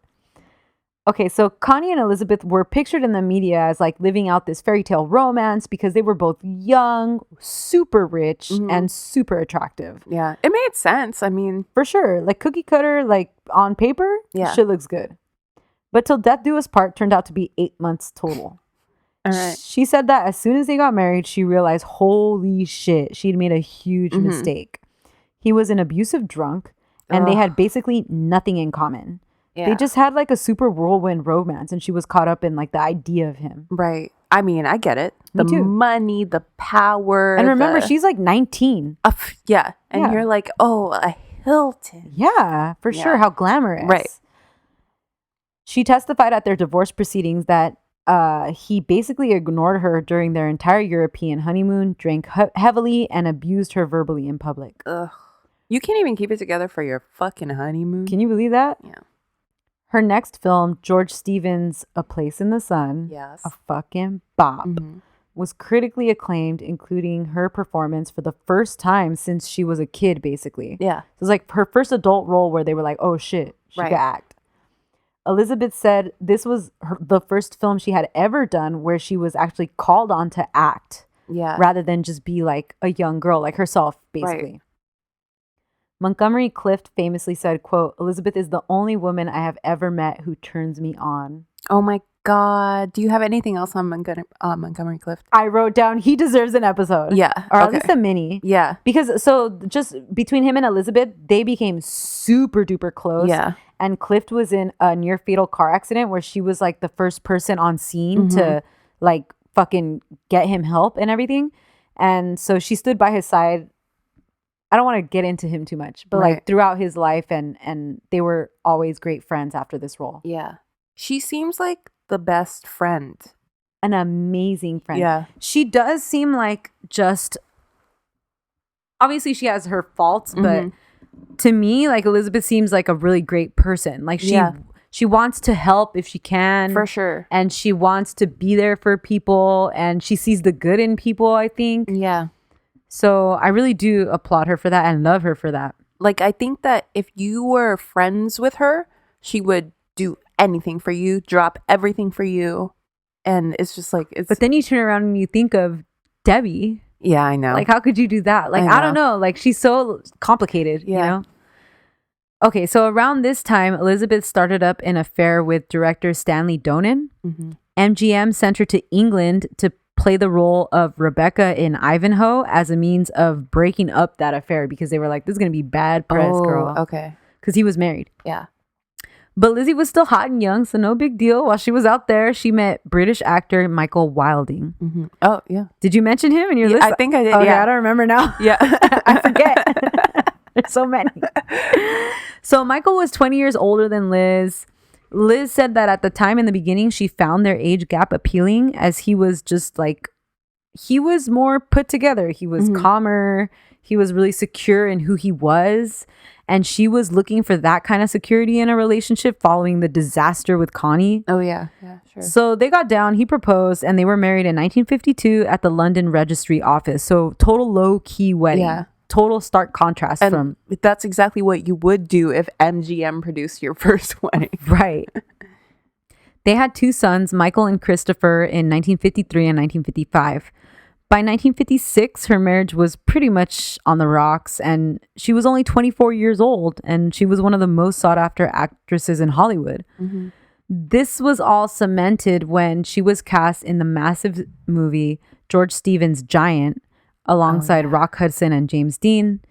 Okay, so Connie and Elizabeth were pictured in the media as like living out this fairy tale romance because they were both young, super rich, and super attractive. Yeah, it made sense. I mean, for sure. Like cookie cutter, like on paper, shit looks good. But Till Death Do Us Part turned out to be 8 months total. All right. She said that as soon as they got married, she realized, holy shit, she'd made a huge mistake. He was an abusive drunk, and they had basically nothing in common. Yeah. They just had like a super whirlwind romance, and she was caught up in like the idea of him. Right. I mean, I get it. Me the too. Money, the power. And remember, she's like 19. Yeah. And you're like, oh, a Hilton. Yeah, for sure. How glamorous. Right. She testified at their divorce proceedings that he basically ignored her during their entire European honeymoon, drank heavily, and abused her verbally in public. Ugh. You can't even keep it together for your fucking honeymoon. Can you believe that? Yeah. Her next film, George Stevens' A Place in the Sun, a fucking bop, was critically acclaimed, including her performance for the first time since she was a kid, basically. Yeah. So it was like her first adult role where they were like, oh shit, she could act. Elizabeth said this was the first film she had ever done where she was actually called on to act. Yeah. Rather than just be like a young girl, like herself, basically. Right. Montgomery Clift famously said, quote, Elizabeth is the only woman I have ever met who turns me on. Oh my God. Do you have anything else on Montgomery Clift? I wrote down he deserves an episode. Yeah. Or at least a mini. Yeah. Because so just between him and Elizabeth, they became super duper close. Yeah. And Clift was in a near fatal car accident where she was like the first person on scene to like fucking get him help and everything. And so she stood by his side. I don't want to get into him too much, but like throughout his life and they were always great friends after this role. Yeah. She seems like the best friend. An amazing friend. Yeah. She does seem like just, obviously she has her faults, but to me, like Elizabeth seems like a really great person. Like she wants to help if she can. For sure. And she wants to be there for people and she sees the good in people, I think. Yeah. So I really do applaud her for that and love her for that. Like, I think that if you were friends with her, she would do anything for you, drop everything for you. And it's just like, it's. But then you turn around and you think of Debbie. Yeah, I know. Like, how could you do that? Like, I don't know. Like, she's so complicated, you know? Okay, so around this time, Elizabeth started up an affair with director Stanley Donen. MGM sent her to England to play the role of Rebecca in Ivanhoe as a means of breaking up that affair because they were like, this is going to be bad press, girl. Okay. Because he was married. Yeah. But Lizzie was still hot and young, so no big deal. While she was out there, she met British actor Michael Wilding. Oh, yeah. Did you mention him in your list? I think I did, okay, yeah. I don't remember now. Yeah. I forget. There's so many. So Michael was 20 years older than Liz. Liz said that at the time in the beginning, she found their age gap appealing as he was just like, he was more put together. He was calmer. He was really secure in who he was. And she was looking for that kind of security in a relationship following the disaster with Connie. Oh, yeah. Yeah, sure. So they got down, he proposed, and they were married in 1952 at the London Registry Office. So total low-key wedding. Yeah. Total stark contrast And from... that's exactly what you would do if MGM produced your first wedding. Right. They had 2 sons, Michael and Christopher, in 1953 and 1955. By 1956, her marriage was pretty much on the rocks, and she was only 24 years old, and she was one of the most sought-after actresses in Hollywood. This was all cemented when she was cast in the massive movie George Stevens' Giant, alongside Rock Hudson and James Dean.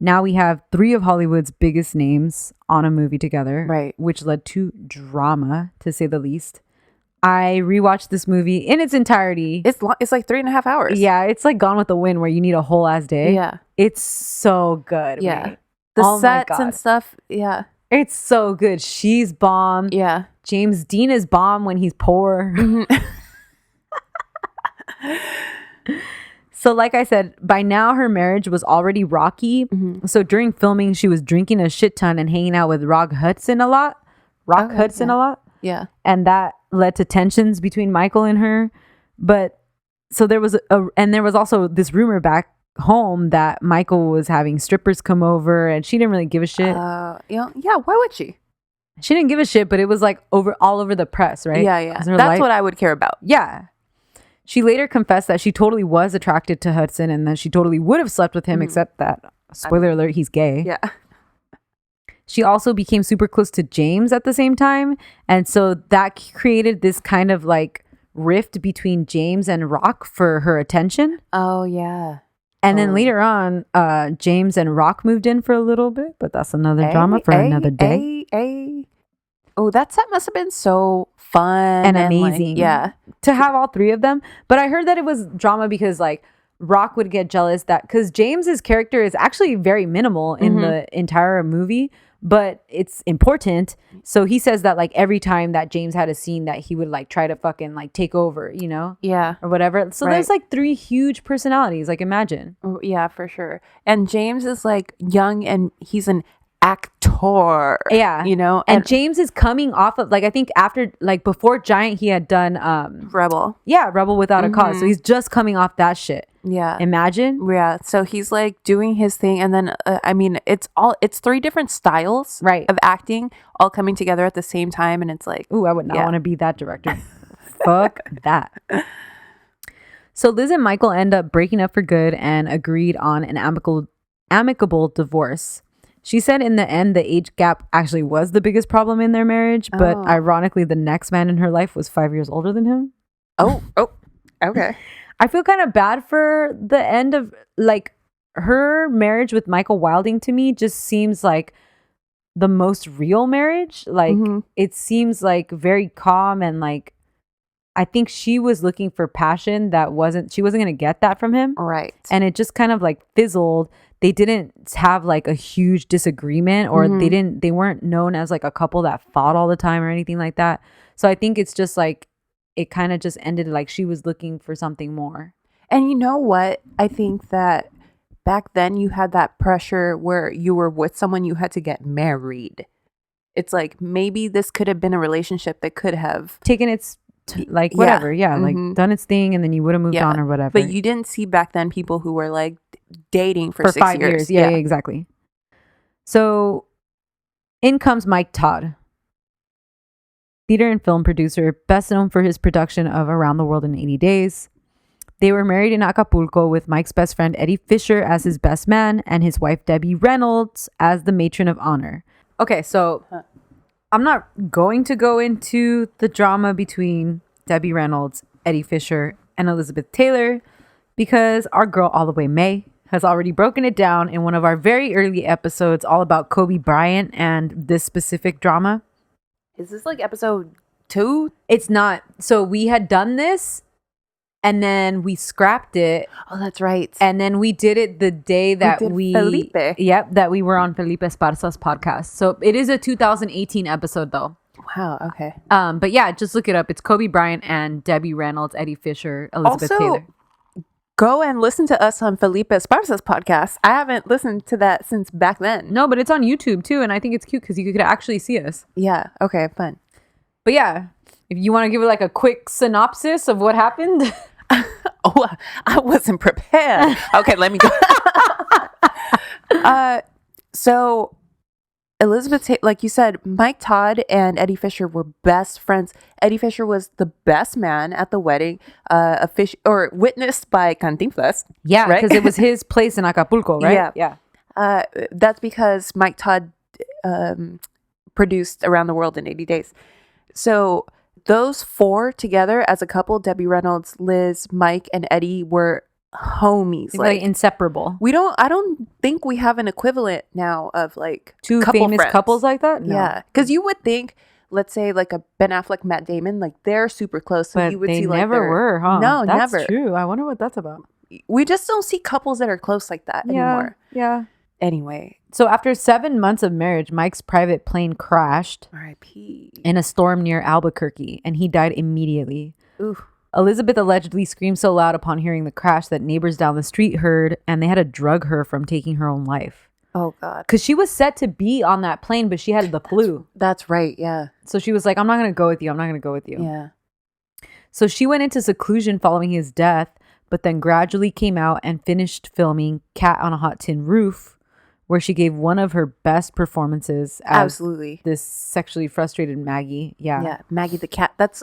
Now we have 3 of Hollywood's biggest names on a movie together, right? Which led to drama, to say the least. I rewatched this movie in its entirety. It's it's like 3.5 hours. Yeah, it's like Gone with the Wind, where you need a whole ass day. Yeah, it's so good. Yeah, mate. the sets and stuff. Yeah, it's so good. She's bomb. Yeah, James Dean is bomb when he's poor. So like I said, by now her marriage was already rocky. So during filming, she was drinking a shit ton and hanging out with Rock Hudson a lot. Yeah. And that led to tensions between Michael and her. But so there was there was also this rumor back home that Michael was having strippers come over and she didn't really give a shit. Yeah, why would she? She didn't give a shit, but it was like all over the press, right? Yeah. That's what I would care about. Yeah. She later confessed that she totally was attracted to Hudson and that she totally would have slept with him, except that, spoiler alert, he's gay. Yeah. She also became super close to James at the same time. And so that created this kind of like rift between James and Rock for her attention. Oh, yeah. And then later on, James and Rock moved in for a little bit, but that's another drama for another day. Oh, that set must have been so fun and amazing. Like, to have all 3 of them. But I heard that it was drama because like Rock would get jealous that because James's character is actually very minimal in the entire movie, but it's important. So he says that like every time that James had a scene that he would like try to fucking like take over, you know? Yeah. Or whatever. So there's like 3 huge personalities. Like imagine. Oh, yeah, for sure. And James is like young and he's an actor. Yeah. You know? And James is coming off of like I think after like before Giant he had done Rebel. Yeah, Rebel Without a Cause. So he's just coming off that shit. Yeah. Imagine. Yeah. So he's like doing his thing and then I mean it's 3 different styles right. of acting all coming together at the same time and it's like ooh, I would not want to be that director. Fuck that. So Liz and Michael end up breaking up for good and agreed on an amicable divorce. She said in the end, the age gap actually was the biggest problem in their marriage. But ironically, the next man in her life was 5 years older than him. Oh, okay. I feel kind of bad for the end of like her marriage with Michael Wilding to me just seems like the most real marriage. Like it seems like very calm and like I think she was looking for passion she wasn't going to get that from him. Right. And it just kind of like fizzled. They didn't have like a huge disagreement or they weren't known as like a couple that fought all the time or anything like that. So I think it's just like, it kind of just ended like she was looking for something more. And you know what? I think that back then you had that pressure where you were with someone, you had to get married. It's like, maybe this could have been a relationship that could have taken its like whatever. Like done its thing and then you would have moved on or whatever. But you didn't see back then people who were like dating for 6 5 years. Yeah, exactly. So in comes Mike Todd, theater and film producer, best known for his production of Around the World in 80 Days. They were married in Acapulco with Mike's best friend Eddie Fisher as his best man and his wife Debbie Reynolds as the matron of honor. Okay, so I'm not going to go into the drama between Debbie Reynolds, Eddie Fisher, and Elizabeth Taylor because our girl all the way May has already broken it down in one of our very early episodes all about Kobe Bryant and this specific drama. Is this like episode 2? It's not. So we had done this and then we scrapped it. Oh, that's right. And then we did it the day that we Felipe. Yep, that we were on Felipe Esparza's podcast. So it is a 2018 episode though. Wow, okay. But yeah, just look it up. It's Kobe Bryant and Debbie Reynolds, Eddie Fisher, Elizabeth Taylor. Go and listen to us on Felipe Esparza's podcast. I haven't listened to that since back then. No, but it's on YouTube too, and I think it's cute because you could actually see us. Yeah, okay, fun. But yeah, if you want to give it like a quick synopsis of what happened. Oh, I wasn't prepared. Okay, let me go. So Elizabeth, like you said, Mike Todd and Eddie Fisher were best friends. Eddie Fisher was the best man at the wedding, witnessed by Cantinflas. Yeah, right? because it was his place in Acapulco, right? Yeah. That's because Mike Todd produced Around the World in 80 Days. So those four together as a couple, Debbie Reynolds, Liz, Mike, and Eddie, were homies. Like inseparable. I don't think we have an equivalent now of like Two couple famous friends. couples like that? No. Yeah. Because you would think, let's say like a Ben Affleck, Matt Damon, like they're super close. So But you would they see like never were, huh? No, that's never. true. I wonder what that's about. We just don't see couples that are close like that anymore. Yeah. Anyway. So after 7 months of marriage, Mike's private plane crashed R.I.P. in a storm near Albuquerque, and he died immediately. Ooh. Elizabeth allegedly screamed so loud upon hearing the crash that neighbors down the street heard, and they had to drug her from taking her own life. Oh, God. Because she was set to be on that plane, but she had the flu. That's right. Yeah. So she was like, I'm not going to go with you. I'm not going to go with you. Yeah. So she went into seclusion following his death, but then gradually came out and finished filming Cat on a Hot Tin Roof, where she gave one of her best performances as Absolutely. this sexually frustrated Maggie. Yeah. Maggie the cat. That's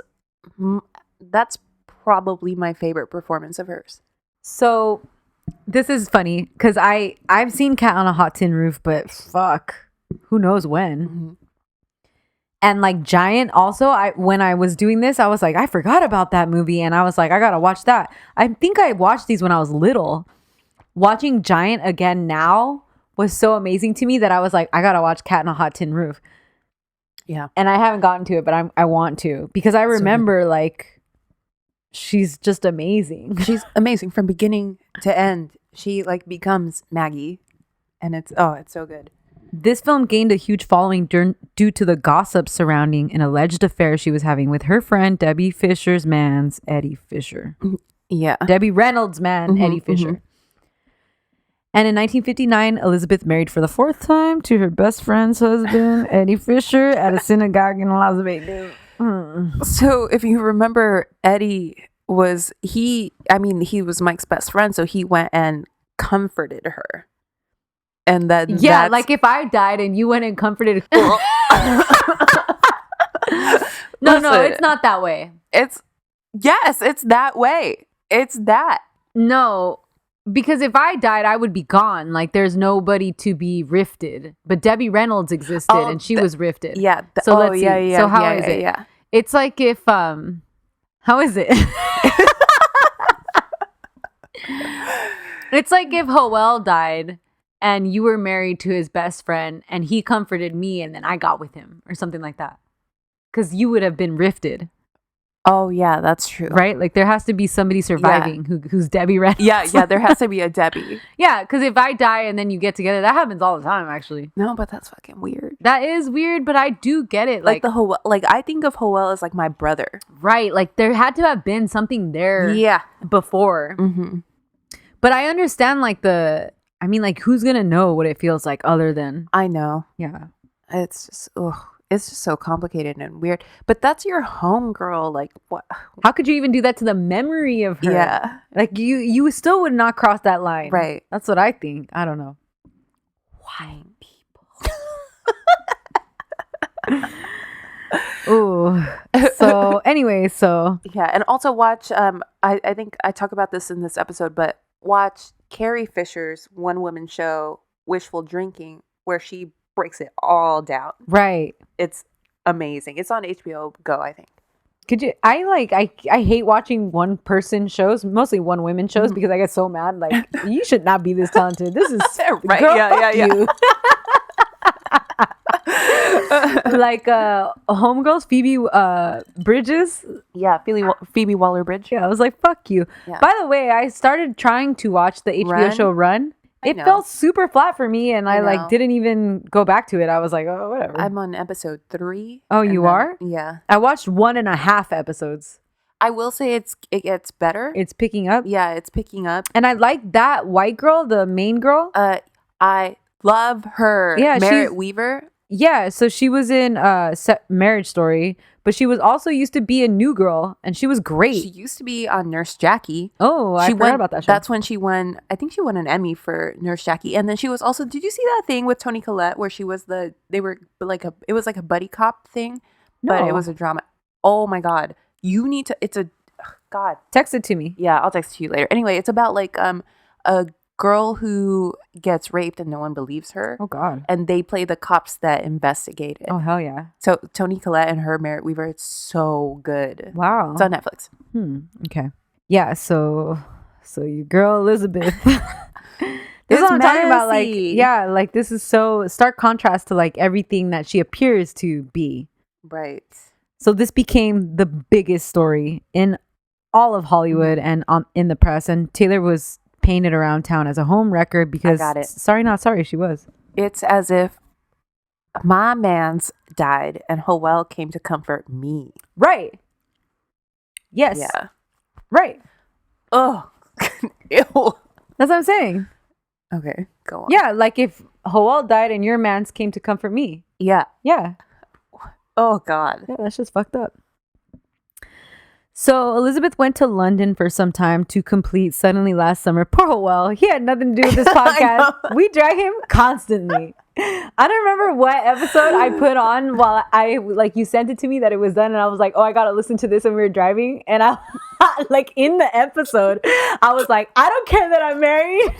probably my favorite performance of hers. So this is funny because I've seen Cat on a Hot Tin Roof, but fuck, who knows when. Mm-hmm. And like Giant also, when I was doing this, I was like, I forgot about that movie. And I was like, I gotta watch that. I think I watched these when I was little. Watching Giant again now was so amazing to me that I was like, I gotta watch Cat on a Hot Tin Roof. Yeah. And I haven't gotten to it, but I want to, because I remember like she's just amazing. She's amazing from beginning to end. She like becomes Maggie, and it's so good. This film gained a huge following due to the gossip surrounding an alleged affair she was having with her friend Debbie Fisher's man's Eddie Fisher. Yeah. Debbie Reynolds' man, Eddie Fisher. Mm-hmm. And in 1959, Elizabeth married for the 4th time to her best friend's husband, Eddie Fisher, at a synagogue in Las Vegas. So if you remember, Eddie was Mike's best friend, so he went and comforted her. And then like if I died and you went and comforted No, it's not that way. It's that way. It's that. No, because if I died, I would be gone. Like there's nobody to be rifted. But Debbie Reynolds existed and she was rifted. Yeah. So let's see. So how is it? Yeah. It's like if how is it? It's like if Hoel died and you were married to his best friend and he comforted me and then I got with him or something like that. Because you would have been rifted. Oh, yeah, that's true. Right? Like there has to be somebody surviving who's Debbie Reynolds. Yeah, there has to be a Debbie. Yeah, because if I die and then you get together, that happens all the time, actually. No, but that's fucking weird. That is weird, but I do get it. Like the Hoel, I think of Hoel as like my brother. Right, like there had to have been something there before. Mm-hmm. But I understand who's going to know what it feels like other than... I know. Yeah. It's just so complicated and weird. But that's your homegirl. Like, what? How could you even do that to the memory of her? Yeah. Like, you still would not cross that line. Right. That's what I think. I don't know. White people. Ooh. So anyway, so Yeah, and also watch. I think I talk about this in this episode, but watch Carrie Fisher's one woman show, Wishful Drinking, where she breaks it all down. right. It's amazing. It's on HBO Go, I think. Could you? I hate watching one person shows, mostly one women shows, because I get so mad. Like, you should not be this talented. This is Right, Girl, yeah, fuck yeah. you. Like homegirls, Phoebe Bridges. Yeah, Phoebe Waller-Bridge. Yeah, I was like, fuck you. Yeah. By the way, I started trying to watch the HBO Run? show Run. I It know. felt super flat for me, and I know. like didn't even go back to it. I was like, oh, whatever. I'm on episode 3. Oh, and you then- are? Yeah. I watched 1.5 episodes. I will say it gets better. It's picking up. Yeah, it's picking up. And I like that white girl, the main girl. I love her. Yeah, Merritt she's- Weaver. Yeah, so she was in Marriage Story, but she was also used to be a New Girl, and she was great. She used to be on Nurse Jackie. Oh, I forgot about that show. That's when she won. I think she won an Emmy for Nurse Jackie, and then she was also. Did you see that thing with Toni Collette where she was They were like it was like a buddy cop thing, but No. it was a drama. Oh my god, you need to. It's a God. Text it to me. Yeah, I'll text it to you later. Anyway, it's about like a girl who gets raped and no one believes her. Oh God. And they play the cops that investigate it. Oh hell yeah. So Toni Collette and her Merritt Weaver, it's so good. Wow. It's on Netflix. Okay. Yeah. So your girl Elizabeth. This It's is what I'm talking about. Like, messy. yeah, like this is so stark contrast to like everything that she appears to be. Right. So this became the biggest story in all of Hollywood and in the press. And Taylor was painted around town as a home wrecker because got it. Sorry Not Sorry, she was. It's as if my man's died and Howell came to comfort me. Right. Yes. Yeah. Right. Oh. Ew. That's what I'm saying. Okay, go on. Yeah, like if Howell died and your man's came to comfort me. Yeah. Yeah. Oh, God. Yeah, that's just fucked up. So Elizabeth went to London for some time to complete Suddenly Last Summer. Poor Howell. He had nothing to do with this podcast. We drag him constantly. I don't remember what episode I put on while you sent it to me that it was done, and I was like, oh, I gotta listen to this when we were driving. And I like in the episode, I was like, I don't care that I'm married.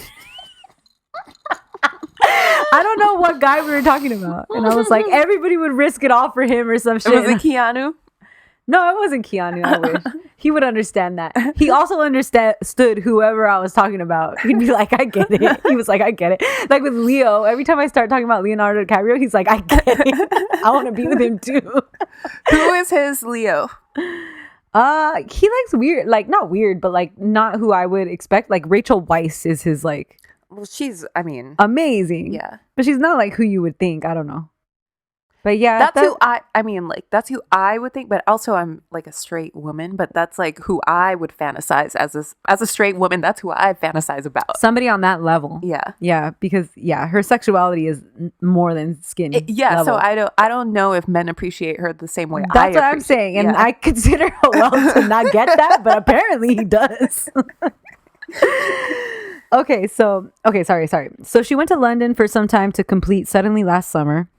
I don't know what guy we were talking about. And I was like, everybody would risk it all for him or some shit. Was it Keanu? No, it wasn't Keanu. I wish. He would understand that. He also understood whoever I was talking about. He'd be like, I get it. He was like, I get it. Like with Leo, every time I start talking about Leonardo DiCaprio, he's like, I get it. I want to be with him too. Who is his Leo? He likes weird, like not weird, but like not who I would expect. Like Rachel Weisz is his like Well, she's, I mean, amazing. yeah. But she's not like who you would think. I don't know. But yeah, That's who that's who I would think, but also I'm like a straight woman, but that's like who I would fantasize as a straight woman. That's who I fantasize about. somebody on that level. Yeah. Yeah, because her sexuality is more than skin. Yeah, so level. I don't know if men appreciate her the same way That's what I'm saying, and yeah. I consider Howell to not get that, but apparently he does. Sorry. So she went to London for some time to complete Suddenly Last Summer,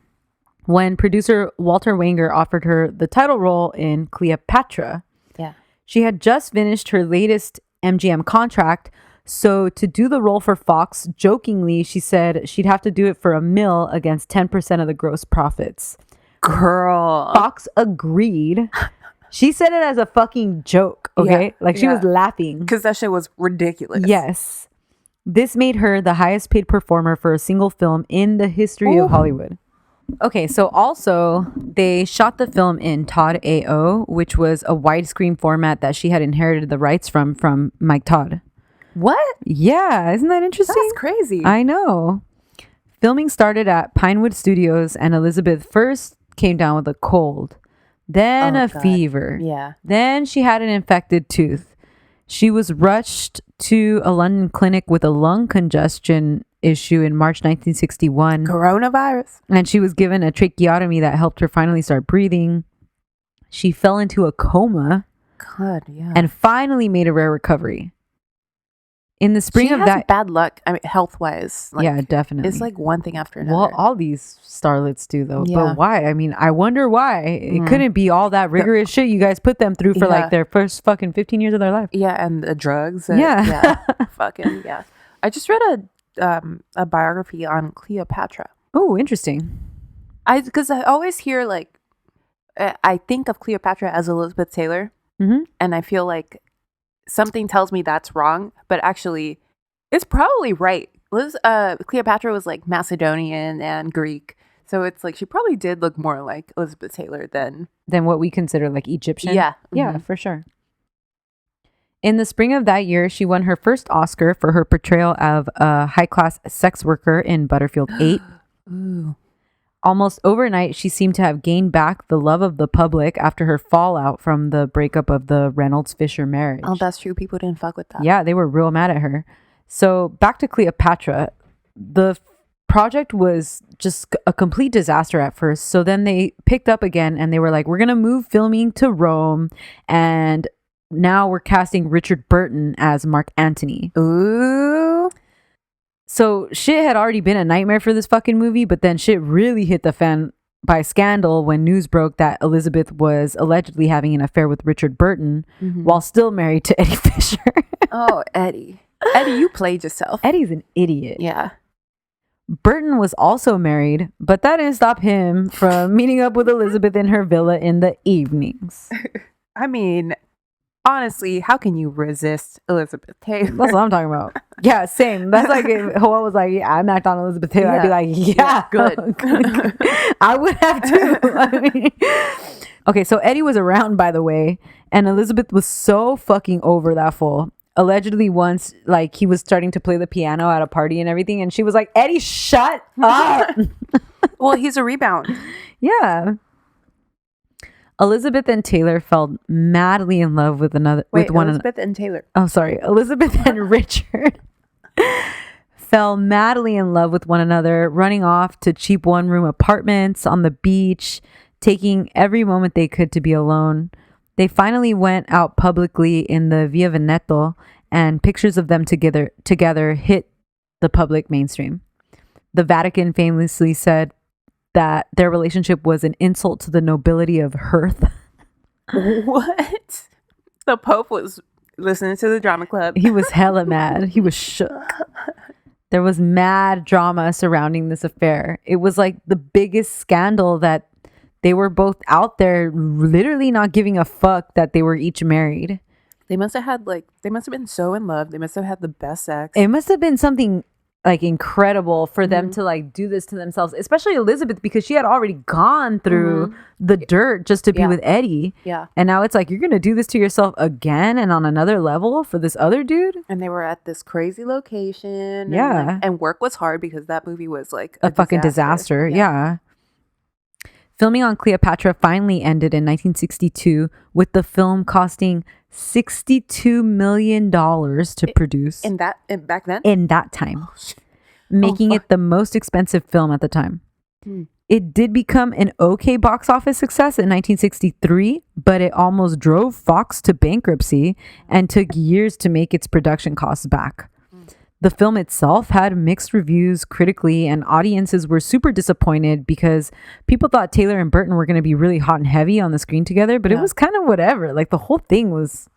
when producer Walter Wanger offered her the title role in Cleopatra. Yeah. She had just finished her latest MGM contract, so to do the role for Fox, jokingly, she said she'd have to do it for $1 million against 10% of the gross profits. Girl. Fox agreed. She said it as a fucking joke, okay? Yeah, Like she was laughing. Because that shit was ridiculous. Yes. This made her the highest paid performer for a single film in the history of Hollywood. Okay, so also they shot the film in Todd AO, which was a widescreen format that she had inherited the rights from Mike Todd. What? Yeah, isn't that interesting? That's crazy. I know. Filming started at Pinewood Studios, and Elizabeth first came down with a cold, then a fever. Yeah. Then she had an infected tooth. She was rushed to a London clinic with a lung congestion issue in March 1961. Coronavirus. And she was given a tracheotomy that helped her finally start breathing. She fell into a coma God, yeah. and finally made a rare recovery. In the spring she of has that, bad luck. I mean, health wise. Like, yeah, definitely. it's like one thing after another. Well, all these starlets do though. Yeah. But why? I mean, I wonder why. It couldn't be all that rigorous shit you guys put them through for like their first fucking 15 years of their life. Yeah, and the drugs. Yeah. Fucking yeah. I just read a biography on Cleopatra. Oh, interesting. Because I always hear like I think of Cleopatra as Elizabeth Taylor, and I feel like something tells me that's wrong, but actually, it's probably right. Cleopatra was like Macedonian and Greek, so it's like she probably did look more like Elizabeth Taylor than what we consider like Egyptian. Yeah. Yeah, for sure. In the spring of that year, she won her first Oscar for her portrayal of a high-class sex worker in Butterfield 8. Ooh. Almost overnight, she seemed to have gained back the love of the public after her fallout from the breakup of the Reynolds-Fisher marriage. Oh, that's true. People didn't fuck with that. Yeah, they were real mad at her. So back to Cleopatra. The project was just a complete disaster at first. So then they picked up again and they were like, we're going to move filming to Rome. And now we're casting Richard Burton as Mark Antony. Ooh. So shit had already been a nightmare for this fucking movie, but then shit really hit the fan by scandal when news broke that Elizabeth was allegedly having an affair with Richard Burton while still married to Eddie Fisher. Oh, Eddie. Eddie, you played yourself. Eddie's an idiot. Yeah. Burton was also married, but that didn't stop him from meeting up with Elizabeth in her villa in the evenings. I mean, honestly, how can you resist Elizabeth Taylor? That's what I'm talking about. Yeah, same. That's like if Hoa was like, yeah, I knocked on Elizabeth Taylor. I'd be like, yeah, good. I would have too. I mean, okay, so Eddie was around, by the way, and Elizabeth was so fucking over that fool. Allegedly once, like, he was starting to play the piano at a party and everything, and she was like, Eddie, shut up. Well, he's a rebound. Yeah. Elizabeth and Taylor fell madly in love with Elizabeth and Taylor. Oh, sorry. Elizabeth and Richard fell madly in love with one another, running off to cheap one-room apartments on the beach, taking every moment they could to be alone. They finally went out publicly in the Via Veneto, and pictures of them together hit the public mainstream. The Vatican famously said that their relationship was an insult to the nobility of Hearth. What? The Pope was listening to the drama club. He was hella mad. He was shook. There was mad drama surrounding this affair. It was like the biggest scandal that they were both out there literally not giving a fuck that they were each married. They must have been so in love. They must have had the best sex. It must have been something like incredible for them to like do this to themselves, especially Elizabeth, because she had already gone through the dirt just to be with Eddie. Yeah. And now it's like, you're going to do this to yourself again and on another level for this other dude. And they were at this crazy location. Yeah. And work was hard because that movie was like a fucking disaster. Yeah. Filming on Cleopatra finally ended in 1962 with the film costing $62 million to produce. Back then? In that time. Making it the most expensive film at the time. It did become an okay box office success in 1963, but it almost drove Fox to bankruptcy and took years to make its production costs back. The film itself had mixed reviews critically, and audiences were super disappointed because people thought Taylor and Burton were going to be really hot and heavy on the screen together, but it was kind of whatever. Like the whole thing was,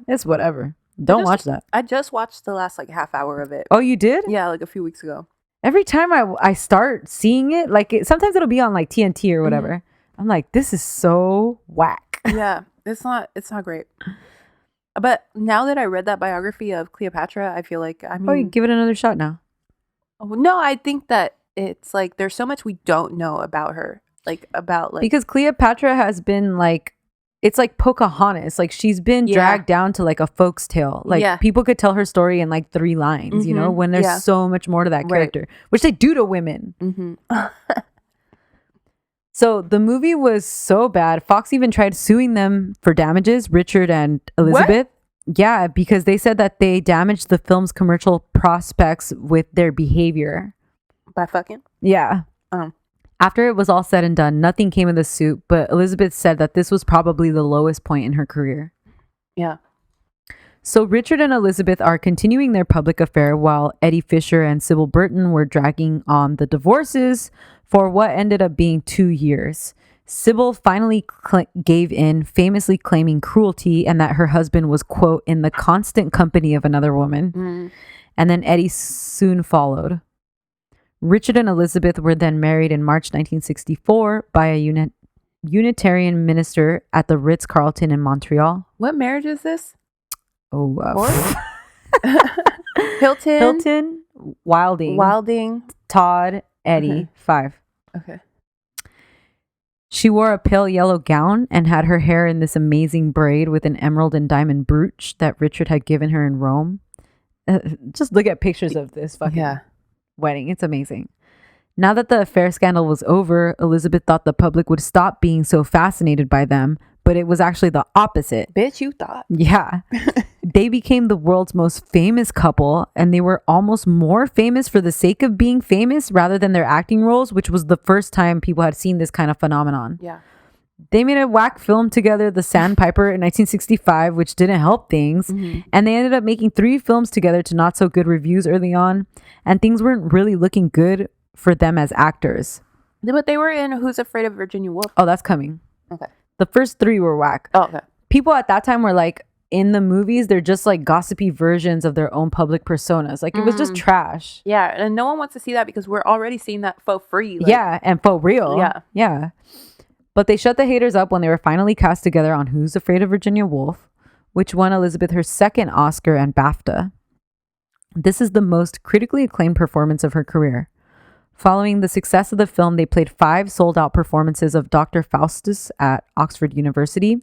it's whatever. Don't watch that. I just watched the last like half hour of it. Oh, you did? Yeah, like a few weeks ago. Every time I start seeing it, like sometimes it'll be on like TNT or whatever. I'm like, this is so whack. Yeah, it's not great. But now that I read that biography of Cleopatra, I feel like you give it another shot now. No, I think that it's like there's so much we don't know about her, because Cleopatra has been like, it's like Pocahontas. Like she's been dragged down to like a folk's tale. Like people could tell her story in like 3 lines, you know, when there's so much more to that character, which they do to women. So the movie was so bad, Fox even tried suing them for damages, Richard and Elizabeth. What? Yeah, because they said that they damaged the film's commercial prospects with their behavior. By fucking? Yeah. After it was all said and done, nothing came of the suit, but Elizabeth said that this was probably the lowest point in her career. Yeah. So Richard and Elizabeth are continuing their public affair while Eddie Fisher and Sybil Burton were dragging on the divorces for what ended up being 2 years. Sybil finally gave in, famously claiming cruelty and that her husband was, quote, in the constant company of another woman. And then Eddie soon followed. Richard and Elizabeth were then married in March 1964 by a Unitarian minister at the Ritz-Carlton in Montreal. What marriage is this? Oh, Hilton, Wilding, Todd, Eddie, 5. Okay. She wore a pale yellow gown and had her hair in this amazing braid with an emerald and diamond brooch that Richard had given her in Rome. Just look at pictures of this fucking wedding. It's amazing. Now that the affair scandal was over, Elizabeth thought the public would stop being so fascinated by them, but it was actually the opposite. Bitch, you thought. Yeah. They became the world's most famous couple, and they were almost more famous for the sake of being famous rather than their acting roles, which was the first time people had seen this kind of phenomenon. Yeah. They made a whack film together, The Sandpiper, in 1965, which didn't help things. And they ended up making 3 films together to not so good reviews early on. And things weren't really looking good for them as actors. But they were in Who's Afraid of Virginia Woolf? Oh, that's coming. Okay. The first 3 were whack. Oh, okay. People at that time were like, in the movies, they're just like gossipy versions of their own public personas. Like, it was just trash. Yeah, and no one wants to see that because we're already seeing that for free. Like, yeah, and for real. Yeah. Yeah. But they shut the haters up when they were finally cast together on Who's Afraid of Virginia Woolf, which won Elizabeth her second Oscar and BAFTA. This is the most critically acclaimed performance of her career. Following the success of the film, they played 5 sold-out performances of Dr. Faustus at Oxford University,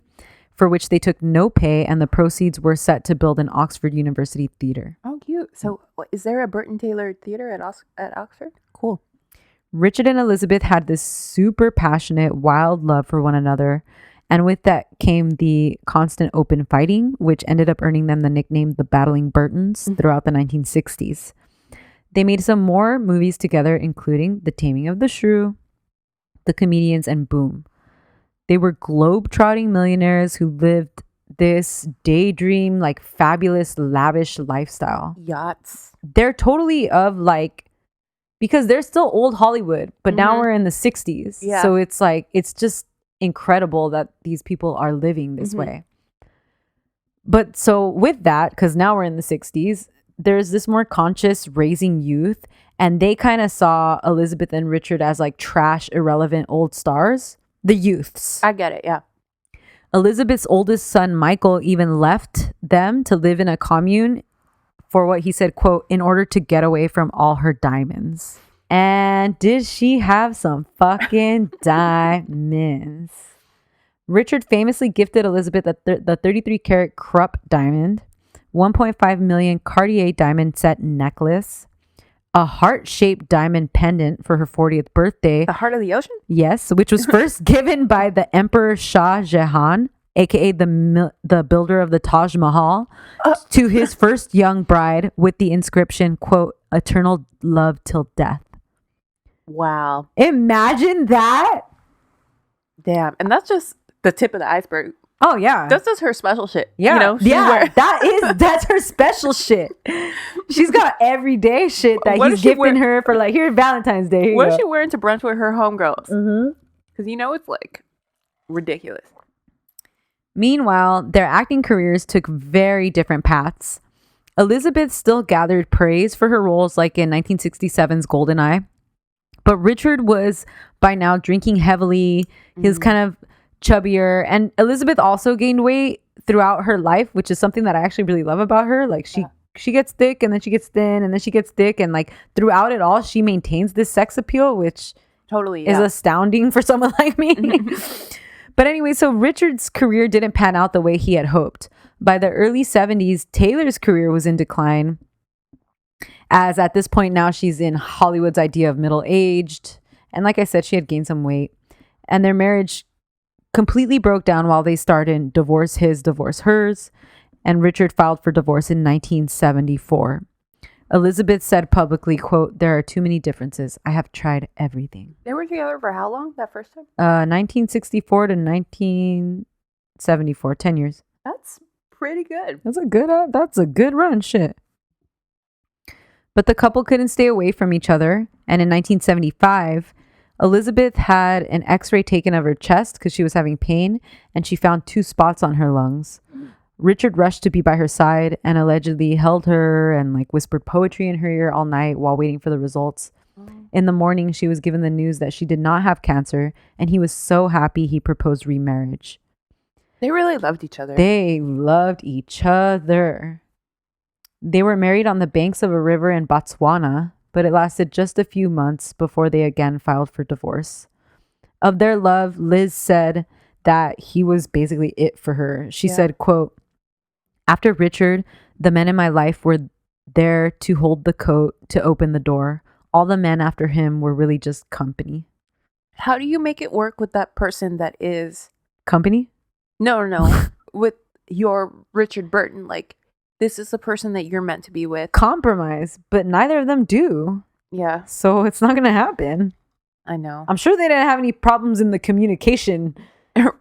for which they took no pay, and the proceeds were set to build an Oxford University theater. Oh, cute. So is there a Burton Taylor theater at Oxford? Cool. Richard and Elizabeth had this super passionate, wild love for one another. And with that came the constant open fighting, which ended up earning them the nickname the Battling Burtons throughout the 1960s. They made some more movies together, including The Taming of the Shrew, The Comedians, and Boom. They were globe-trotting millionaires who lived this daydream, like fabulous, lavish lifestyle. Yachts. They're totally of like, because they're still old Hollywood, but now we're in the 60s. Yeah. So it's like, it's just incredible that these people are living this way. But so with that, because now we're in the 60s, there's this more conscious raising youth, and they kind of saw Elizabeth and Richard as like trash, irrelevant old stars. The youths. I get it, yeah. Elizabeth's oldest son, Michael, even left them to live in a commune for what he said, quote, in order to get away from all her diamonds. And did she have some fucking diamonds? Richard famously gifted Elizabeth the 33-carat Krupp diamond, 1.5 million Cartier diamond set necklace, a heart-shaped diamond pendant for her 40th birthday. The heart of the ocean? Yes, which was first given by the Emperor Shah Jahan, aka the builder of the Taj Mahal, to his first young bride with the inscription, quote, eternal love till death. Wow. Imagine that. Damn. And that's just the tip of the iceberg. Oh, yeah. That's just her special shit. Yeah. You know, that's her special shit. She's got everyday shit that What he's is she gifting her for like, here, Valentine's Day. Here you What is go. she wearing to brunch with her homegirls? Mm-hmm. Because you know it's like ridiculous. Meanwhile, their acting careers took very different paths. Elizabeth still gathered praise for her roles like in 1967's Goldeneye, but Richard was by now drinking heavily. He was kind of chubbier, and Elizabeth also gained weight throughout her life, which is something that I actually really love about her. Like she gets thick, and then she gets thin, and then she gets thick, and like throughout it all, she maintains this sex appeal, which totally is astounding for someone like me. But anyway, so Richard's career didn't pan out the way he had hoped. By the early 70s, Taylor's career was in decline, as at this point now she's in Hollywood's idea of middle-aged. And like I said, she had gained some weight. And their marriage completely broke down while they started Divorce His, Divorce Hers. And Richard filed for divorce in 1974. Elizabeth said publicly, quote, there are too many differences. I have tried everything. They were together for how long that first time? 1964 to 1974, 10 years. That's pretty good. That's a good run. Shit. But the couple couldn't stay away from each other. And in 1975, Elizabeth had an x-ray taken of her chest because she was having pain, and she found 2 spots on her lungs. Richard rushed to be by her side and allegedly held her and like whispered poetry in her ear all night while waiting for the results. In the morning, she was given the news that she did not have cancer, and he was so happy he proposed remarriage. They really loved each other. They loved each other. They were married on the banks of a river in Botswana, but it lasted just a few months before they again filed for divorce. Of their love, Liz said that he was basically it for her. She said, quote, "After Richard, the men in my life were there to hold the coat, to open the door. All the men after him were really just company." How do you make it work with that person that is... Company? No. With your Richard Burton, like, this is the person that you're meant to be with. Compromise, but neither of them do. Yeah. So it's not going to happen. I know. I'm sure they didn't have any problems in the communication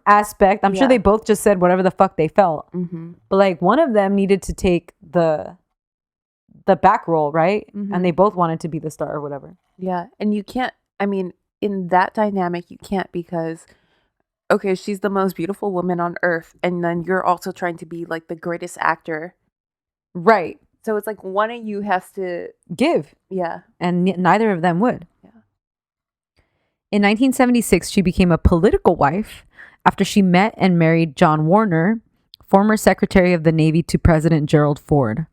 aspect. I'm sure they both just said whatever the fuck they felt. Mm-hmm. But like one of them needed to take the back role, right? Mm-hmm. And they both wanted to be the star or whatever. Yeah. And you can't, I mean, in that dynamic, you can't because, okay, she's the most beautiful woman on earth. And then you're also trying to be like the greatest actor. Right. So it's like one of you has to give. Yeah. And neither of them would. Yeah. In 1976, she became a political wife after she met and married John Warner, former Secretary of the Navy to President Gerald Ford.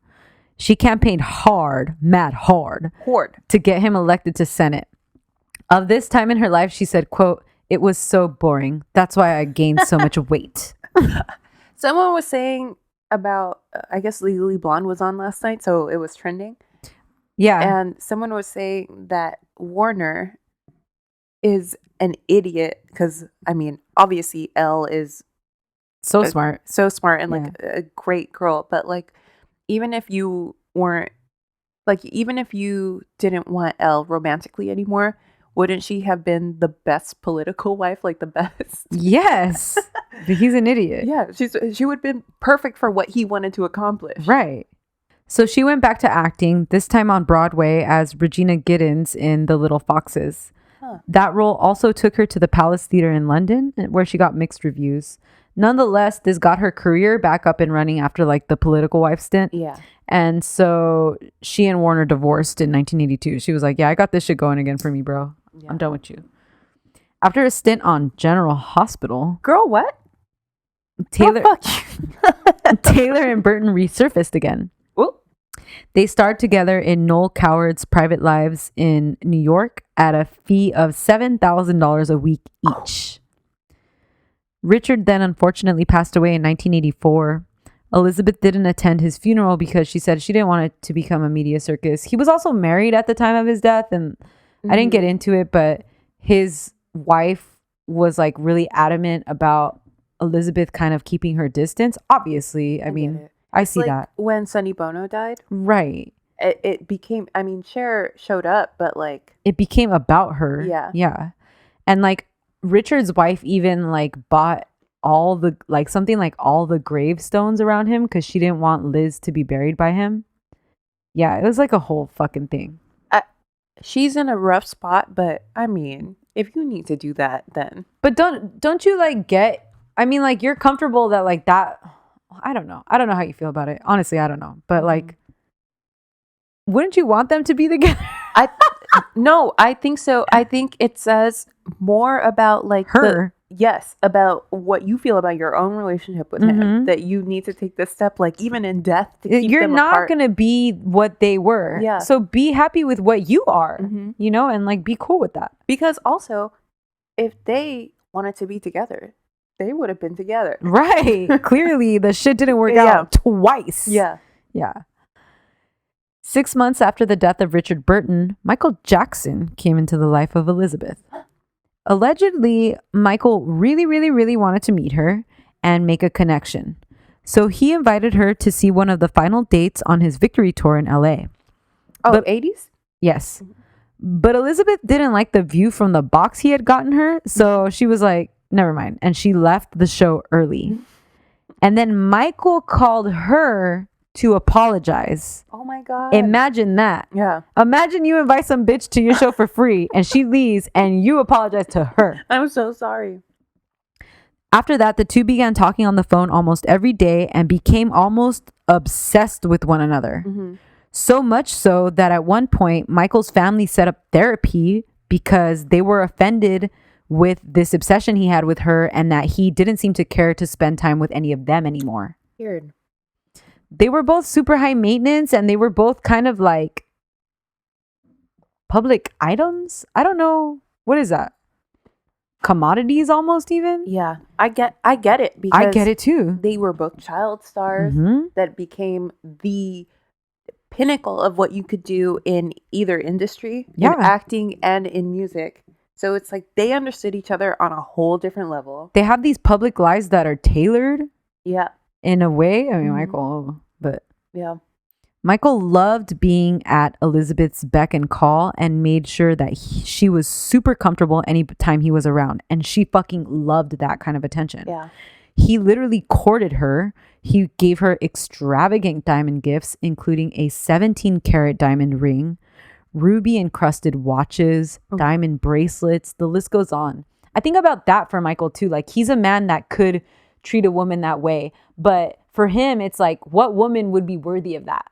She campaigned hard, to get him elected to Senate. Of this time in her life, she said, quote, "It was so boring. That's why I gained so much weight." Someone was saying about, I guess Legally Blonde was on last night, so it was trending. Yeah. And someone was saying that Warner is an idiot because, I mean, obviously Elle is so smart and like a great girl. But like, even if you weren't, like, even if you didn't want Elle romantically anymore, wouldn't she have been the best political wife? Like the best? Yes. But he's an idiot. Yeah. She would have been perfect for what he wanted to accomplish. Right. So she went back to acting, this time on Broadway as Regina Giddens in The Little Foxes. Huh. That role also took her to the Palace Theatre in London, where she got mixed reviews. Nonetheless, this got her career back up and running after like the political wife stint. Yeah. And so she and Warner divorced in 1982. She was like, yeah, I got this shit going again for me, bro. Yeah. I'm done with you. After a stint on General Hospital. Girl, what? Taylor and Burton resurfaced again. Ooh. They starred together in Noel Coward's Private Lives in New York at a fee of $7,000 a week each. Richard then unfortunately passed away in 1984. Elizabeth didn't attend his funeral because she said she didn't want it to become a media circus. He was also married at the time of his death, and I didn't get into it, but his wife was like really adamant about Elizabeth kind of keeping her distance. Obviously, I mean, I see like that. When Sonny Bono died. Right. It became, I mean, Cher showed up, but like. It became about her. Yeah. Yeah. And like Richard's wife even like bought all the, like something like all the gravestones around him because she didn't want Liz to be buried by him. Yeah. It was like a whole fucking thing. She's in a rough spot, but I mean, if you need to do that, then. But don't you like get, I mean, like you're comfortable that like that, I don't know how you feel about it. Honestly, I don't know. But like, wouldn't you want them to be together? No, I think so. I think it says more about like her. About what you feel about your own relationship with him. That you need to take this step, like even in death, to keep You're them not apart. gonna be what they were. Yeah. So be happy with what you are, you know, and like be cool with that. Because also, if they wanted to be together, they would have been together. Right. Clearly, the shit didn't work out twice. Yeah. Yeah. 6 months after the death of Richard Burton, Michael Jackson came into the life of Elizabeth. Allegedly, Michael really, really, really wanted to meet her and make a connection. So he invited her to see one of the final dates on his victory tour in LA. Oh, 80s? Yes. But Elizabeth didn't like the view from the box he had gotten her. So she was like, never mind. And she left the show early. And then Michael called her to apologize. Oh my God. Imagine that. Yeah. Imagine you invite some bitch to your show for free and she leaves and you apologize to her. I'm so sorry. After that, the two began talking on the phone almost every day and became almost obsessed with one another. Mm-hmm. So much so that at one point, Michael's family set up therapy because they were offended with this obsession he had with her and that he didn't seem to care to spend time with any of them anymore. Weird. They were both super high maintenance and they were both kind of like public items. I don't know. What is that? Commodities almost even? Yeah. I get it because I get it too. they were both child stars that became the pinnacle of what you could do in either industry, in acting and in music. So it's like they understood each other on a whole different level. They have these public lives that are tailored. Yeah. In a way. I mean, Michael, but yeah. Michael loved being at Elizabeth's beck and call and made sure that she was super comfortable anytime he was around. And she fucking loved that kind of attention. Yeah. He literally courted her. He gave her extravagant diamond gifts, including a 17-karat diamond ring, ruby encrusted watches, diamond bracelets. The list goes on. I think about that for Michael too. Like, he's a man that could treat a woman that way. But for him, it's like, what woman would be worthy of that?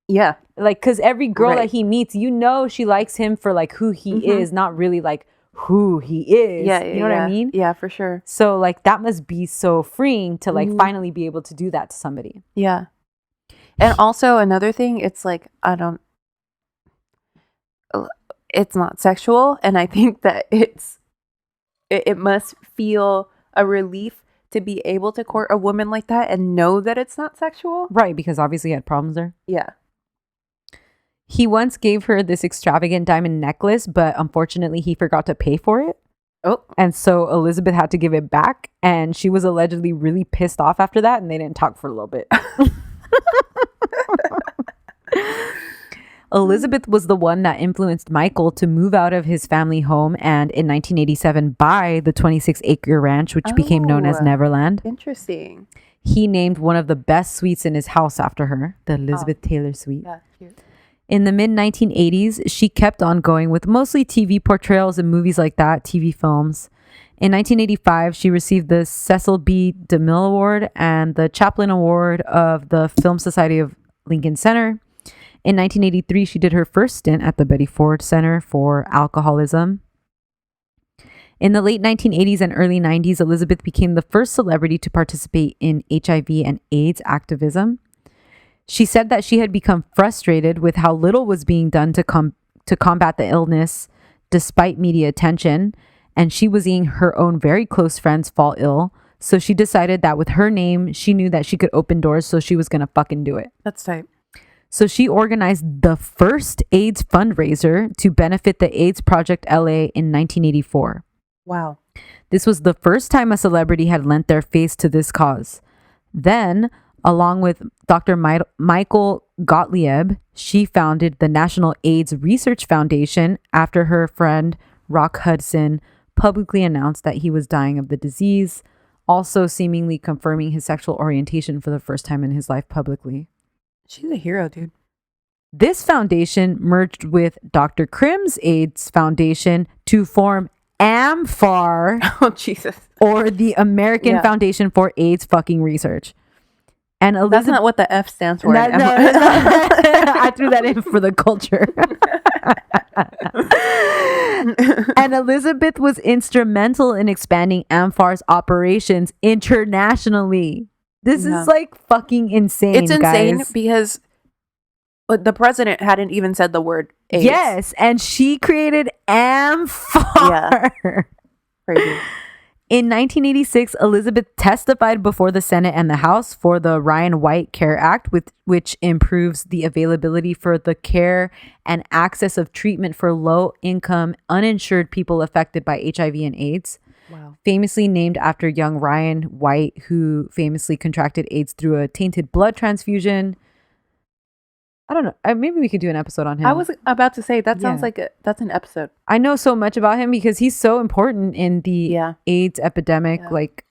Yeah. Like, because every girl that he meets, you know, she likes him for like who he is, not really like who he is. Yeah, you know what I mean? Yeah, for sure. So like that must be so freeing to like finally be able to do that to somebody. Yeah. And also another thing, it's like, it's not sexual. And I think that it must feel a relief to be able to court a woman like that and know that it's not sexual. Right, because obviously he had problems there. Yeah. He once gave her this extravagant diamond necklace, but unfortunately he forgot to pay for it. Oh. And so Elizabeth had to give it back. And she was allegedly really pissed off after that. And they didn't talk for a little bit. Elizabeth was the one that influenced Michael to move out of his family home and in 1987 buy the 26-acre ranch, which became known as Neverland. Interesting. He named one of the best suites in his house after her, the Elizabeth Taylor suite. Yeah, cute. In the mid-1980s, she kept on going with mostly TV portrayals and movies like that, TV films. In 1985, she received the Cecil B. DeMille Award and the Chaplin Award of the Film Society of Lincoln Center. In 1983, she did her first stint at the Betty Ford Center for Alcoholism. In the late 1980s and early 90s, Elizabeth became the first celebrity to participate in HIV and AIDS activism. She said that she had become frustrated with how little was being done to combat the illness despite media attention, and she was seeing her own very close friends fall ill. So she decided that with her name, she knew that she could open doors, so she was going to fucking do it. That's tight. So she organized the first AIDS fundraiser to benefit the AIDS Project LA in 1984. Wow. This was the first time a celebrity had lent their face to this cause. Then, along with Dr. Michael Gottlieb, she founded the National AIDS Research Foundation after her friend Rock Hudson publicly announced that he was dying of the disease, also seemingly confirming his sexual orientation for the first time in his life publicly. She's a hero, dude. This foundation merged with Dr. Krim's AIDS Foundation to form AMFAR. Oh, Jesus. Or the American Foundation for AIDS fucking Research. And That's not what the F stands for. No. I threw that in for the culture. And Elizabeth was instrumental in expanding AMFAR's operations internationally. This is like fucking insane. It's insane guys. Because the president hadn't even said the word AIDS. Yes, and she created AMFAR. Yeah. Crazy. In 1986, Elizabeth testified before the Senate and the House for the Ryan White Care Act, which improves the availability for the care and access of treatment for low-income, uninsured people affected by HIV and AIDS. Wow. Famously named after young Ryan White, who famously contracted AIDS through a tainted blood transfusion. I don't know. Maybe we could do an episode on him. I was about to say, that sounds like that's an episode. I know so much about him because he's so important in the AIDS epidemic. Yeah. Like,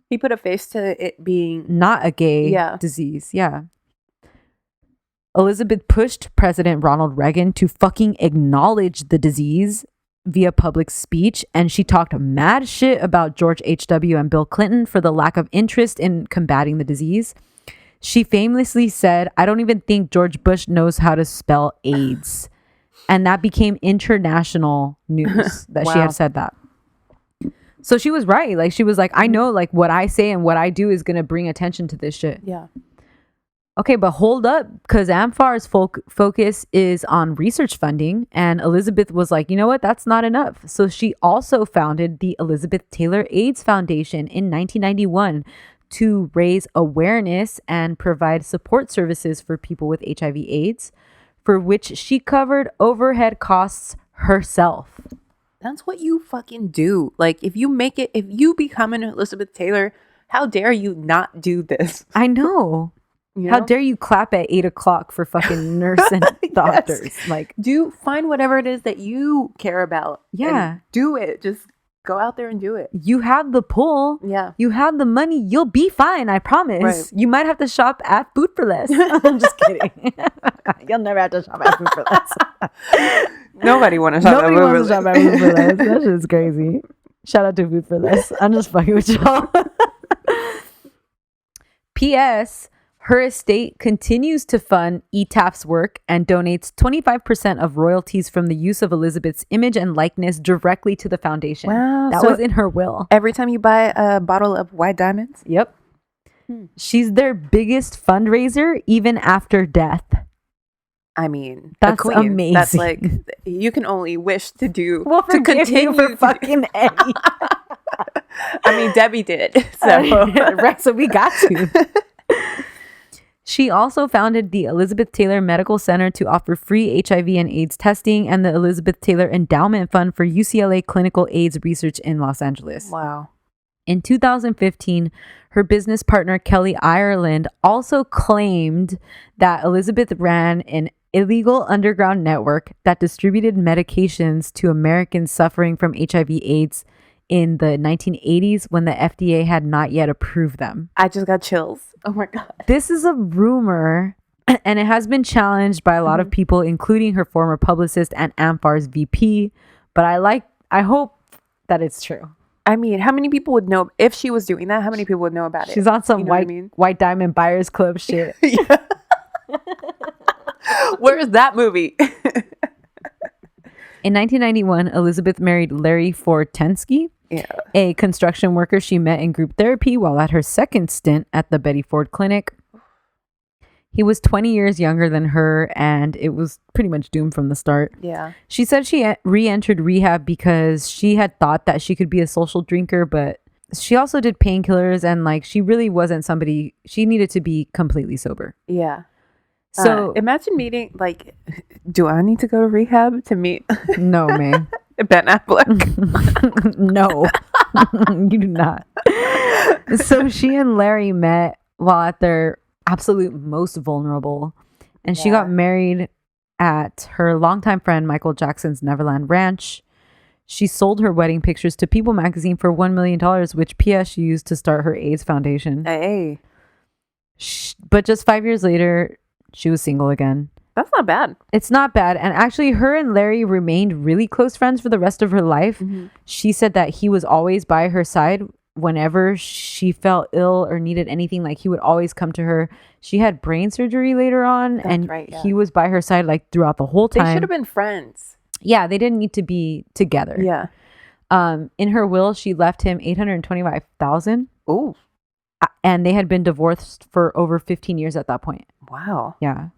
He put a face to it being not a gay disease. Yeah. Elizabeth pushed President Ronald Reagan to fucking acknowledge the disease via public speech, and she talked mad shit about George H.W. and Bill Clinton for the lack of interest in combating the disease. She famously said, "I don't even think George Bush knows how to spell AIDS." And that became international news that she had said that. So she was right. Like, she was like, I know, like, what I say and what I do is going to bring attention to this shit. Yeah. Okay, but hold up, because AMFAR's focus is on research funding, and Elizabeth was like, you know what, that's not enough. So she also founded the Elizabeth Taylor AIDS Foundation in 1991 to raise awareness and provide support services for people with HIV/AIDS, for which she covered overhead costs herself. That's what you fucking do. Like, if you become an Elizabeth Taylor, how dare you not do this? I know. How dare you clap at 8:00 for fucking nurse and doctors? Yes. Like, find whatever it is that you care about. Yeah. And do it. Just go out there and do it. You have the pull. Yeah. You have the money. You'll be fine. I promise. Right. You might have to shop at Food for Less. I'm just kidding. You'll never have to shop at Food for Less. Nobody wants to shop at Food for Less. That shit's crazy. Shout out to Food for Less. I'm just fucking with y'all. P.S. Her estate continues to fund ETAF's work and donates 25% of royalties from the use of Elizabeth's image and likeness directly to the foundation. Wow. That So was in her will. every time you buy a bottle of white diamonds? Yep. She's their biggest fundraiser even after death. I mean, That's the queen. amazing. That's like, you can only wish to do, We'll to continue for fucking Eddie. I mean, Debbie did. So, Right, so we got to. She also founded the Elizabeth Taylor Medical Center to offer free HIV and AIDS testing, and the Elizabeth Taylor Endowment Fund for UCLA clinical AIDS research in Los Angeles. wow. In 2015, her business partner Kelly Ireland also claimed that Elizabeth ran an illegal underground network that distributed medications to Americans suffering from HIV/AIDS in the 1980s when the FDA had not yet approved them. I just got chills. Oh my God. This is a rumor, and it has been challenged by a lot of people, including her former publicist and AMFAR's VP, but I hope that it's true. I mean, how many people would know if she was doing that? How many people would know about it? She's on some You know what I mean? white diamond buyers club shit. Yeah. Where is that movie? In 1991, Elizabeth married Larry Fortensky, a construction worker she met in group therapy while at her second stint at the Betty Ford Clinic. He was 20 years younger than her, and it was pretty much doomed from the start. Yeah. She said she re-entered rehab because she had thought that she could be a social drinker, but she also did painkillers, and like, she really wasn't somebody, she needed to be completely sober. Yeah. So imagine meeting, like, do I need to go to rehab to meet no, man. Ben Affleck? No, you do not. So she and Larry met while at their absolute most vulnerable, and she got married at her longtime friend Michael Jackson's Neverland Ranch. She sold her wedding pictures to People magazine for $1 million, which P.S. she used to start her AIDS foundation. Hey. But just 5 years later, she was single again. That's not bad. It's not bad. And actually, her and Larry remained really close friends for the rest of her life. Mm-hmm. She said that he was always by her side whenever she felt ill or needed anything. Like, he would always come to her. She had brain surgery later on, and he was by her side like throughout the whole time. They should have been friends. Yeah, they didn't need to be together. Yeah. In her will, she left him $825,000. Oh. And they had been divorced for over 15 years at that point. Wow. Yeah.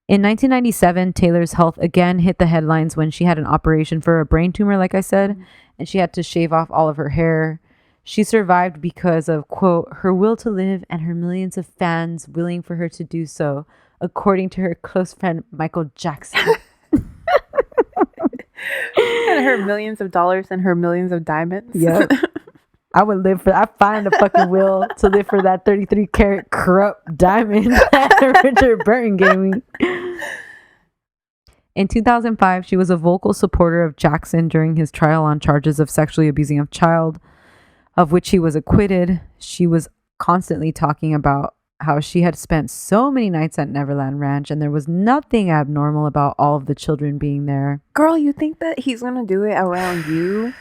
In 1997, Taylor's health again hit the headlines when she had an operation for a brain tumor, like I said, and she had to shave off all of her hair. She survived because of, quote, her will to live and her millions of fans willing for her to do so, according to her close friend, Michael Jackson. And her millions of dollars and her millions of diamonds. Yep. I find a fucking will to live for that 33 karat corrupt diamond that Richard Burton gave me. In 2005, she was a vocal supporter of Jackson during his trial on charges of sexually abusing a child. of which he was acquitted. She was constantly talking about how she had spent so many nights at Neverland Ranch and there was nothing abnormal about all of the children being there. Girl, you think that he's going to do it around you?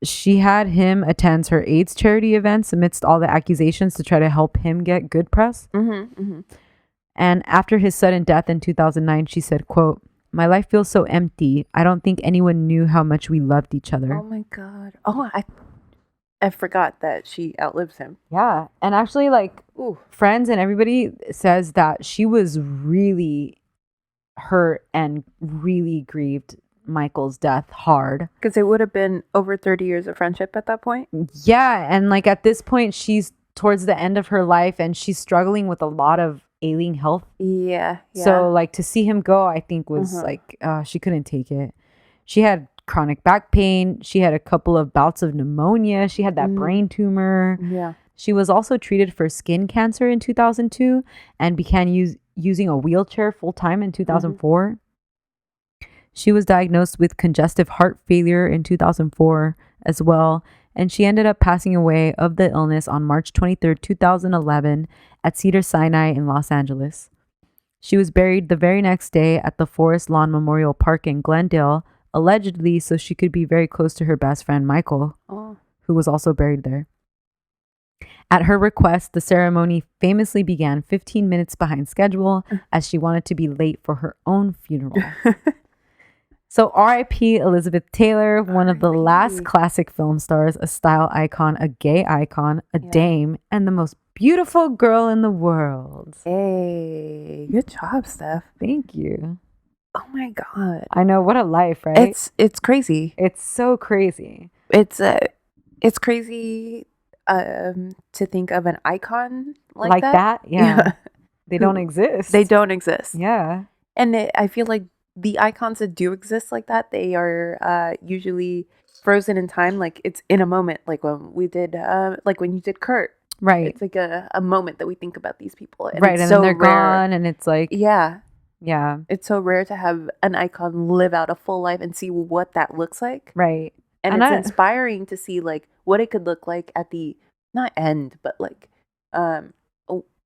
She had him attend her AIDS charity events amidst all the accusations to try to help him get good press. And after his sudden death in 2009, she said, quote, "My life feels so empty. I don't think anyone knew how much we loved each other." Oh my God. Oh, I forgot that she outlives him. Yeah. And actually, like, friends and everybody says that she was really hurt and really grieved Michael's death hard. Because it would have been over 30 years of friendship at that point. Yeah. And like at this point, she's towards the end of her life and she's struggling with a lot of ailing health. Yeah. So like to see him go, I think was like, she couldn't take it. She had chronic back pain. She had a couple of bouts of pneumonia. She had that brain tumor. Yeah. She was also treated for skin cancer in 2002 and began using a wheelchair full time in 2004. She was diagnosed with congestive heart failure in 2004 as well. And she ended up passing away of the illness on March 23rd, 2011 at Cedars-Sinai in Los Angeles. She was buried the very next day at the Forest Lawn Memorial Park in Glendale, allegedly so she could be very close to her best friend Michael, who was also buried there. At her request, the ceremony famously began 15 minutes behind schedule as she wanted to be late for her own funeral. So R.I.P. Elizabeth Taylor, one of the last classic film stars, a style icon, a gay icon, a dame, and the most beautiful girl in the world. Hey, good job, Steph. Thank you. Oh my God. I know, what a life, right? It's crazy. It's so crazy. It's crazy to think of an icon like that. Yeah. They don't exist. They don't exist. Yeah. And I feel like the icons that do exist like that, they are usually frozen in time. Like it's in a moment, like when we did, like when you did Kurt. Right. It's like a moment that we think about these people. And right. It's And so then they're rare. gone and it's like. Yeah. Yeah. It's so rare to have an icon live out a full life and see what that looks like. Right. And it's inspiring to see like what it could look like at the, not end, but like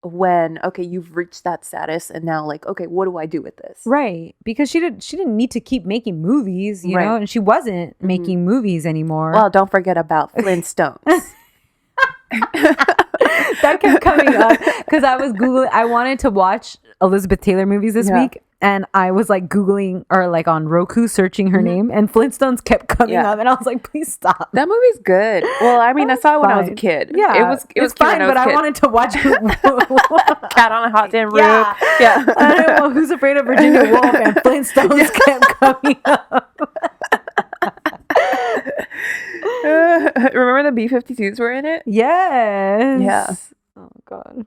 when, okay, you've reached that status and now like, okay, what do I do with this? Right. Because she didn't need to keep making movies, you know, and she wasn't making movies anymore. Well, don't forget about Flintstones. That kept coming up because I was Googling. I wanted to watch Elizabeth Taylor movies this week, and I was like Googling or like on Roku searching her name, and Flintstones kept coming up, and I I was like, please stop. That movie's good. Well, I mean, I saw it when I was a kid. Yeah, it was fine, but I wanted to watch Cat on a Hot Tin Roof. Yeah. I don't know, Who's Afraid of Virginia Woolf, and Flintstones kept coming up. Remember the B-52s were in it? Yes. Yeah. Oh God.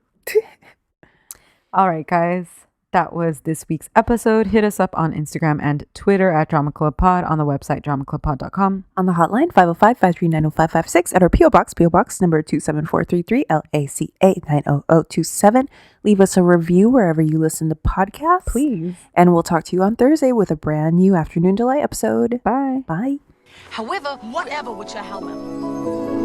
All right, guys. That was this week's episode. Hit us up on Instagram and Twitter at Drama Club Pod, on the website dramaclubpod.com. On the hotline, 505-539-0556, at our P.O. Box number 27433, LACA 90027. Leave us a review wherever you listen to podcasts. Please. And we'll talk to you on Thursday with a brand new Afternoon Delight episode. Bye. Bye. However, whatever with your helmet.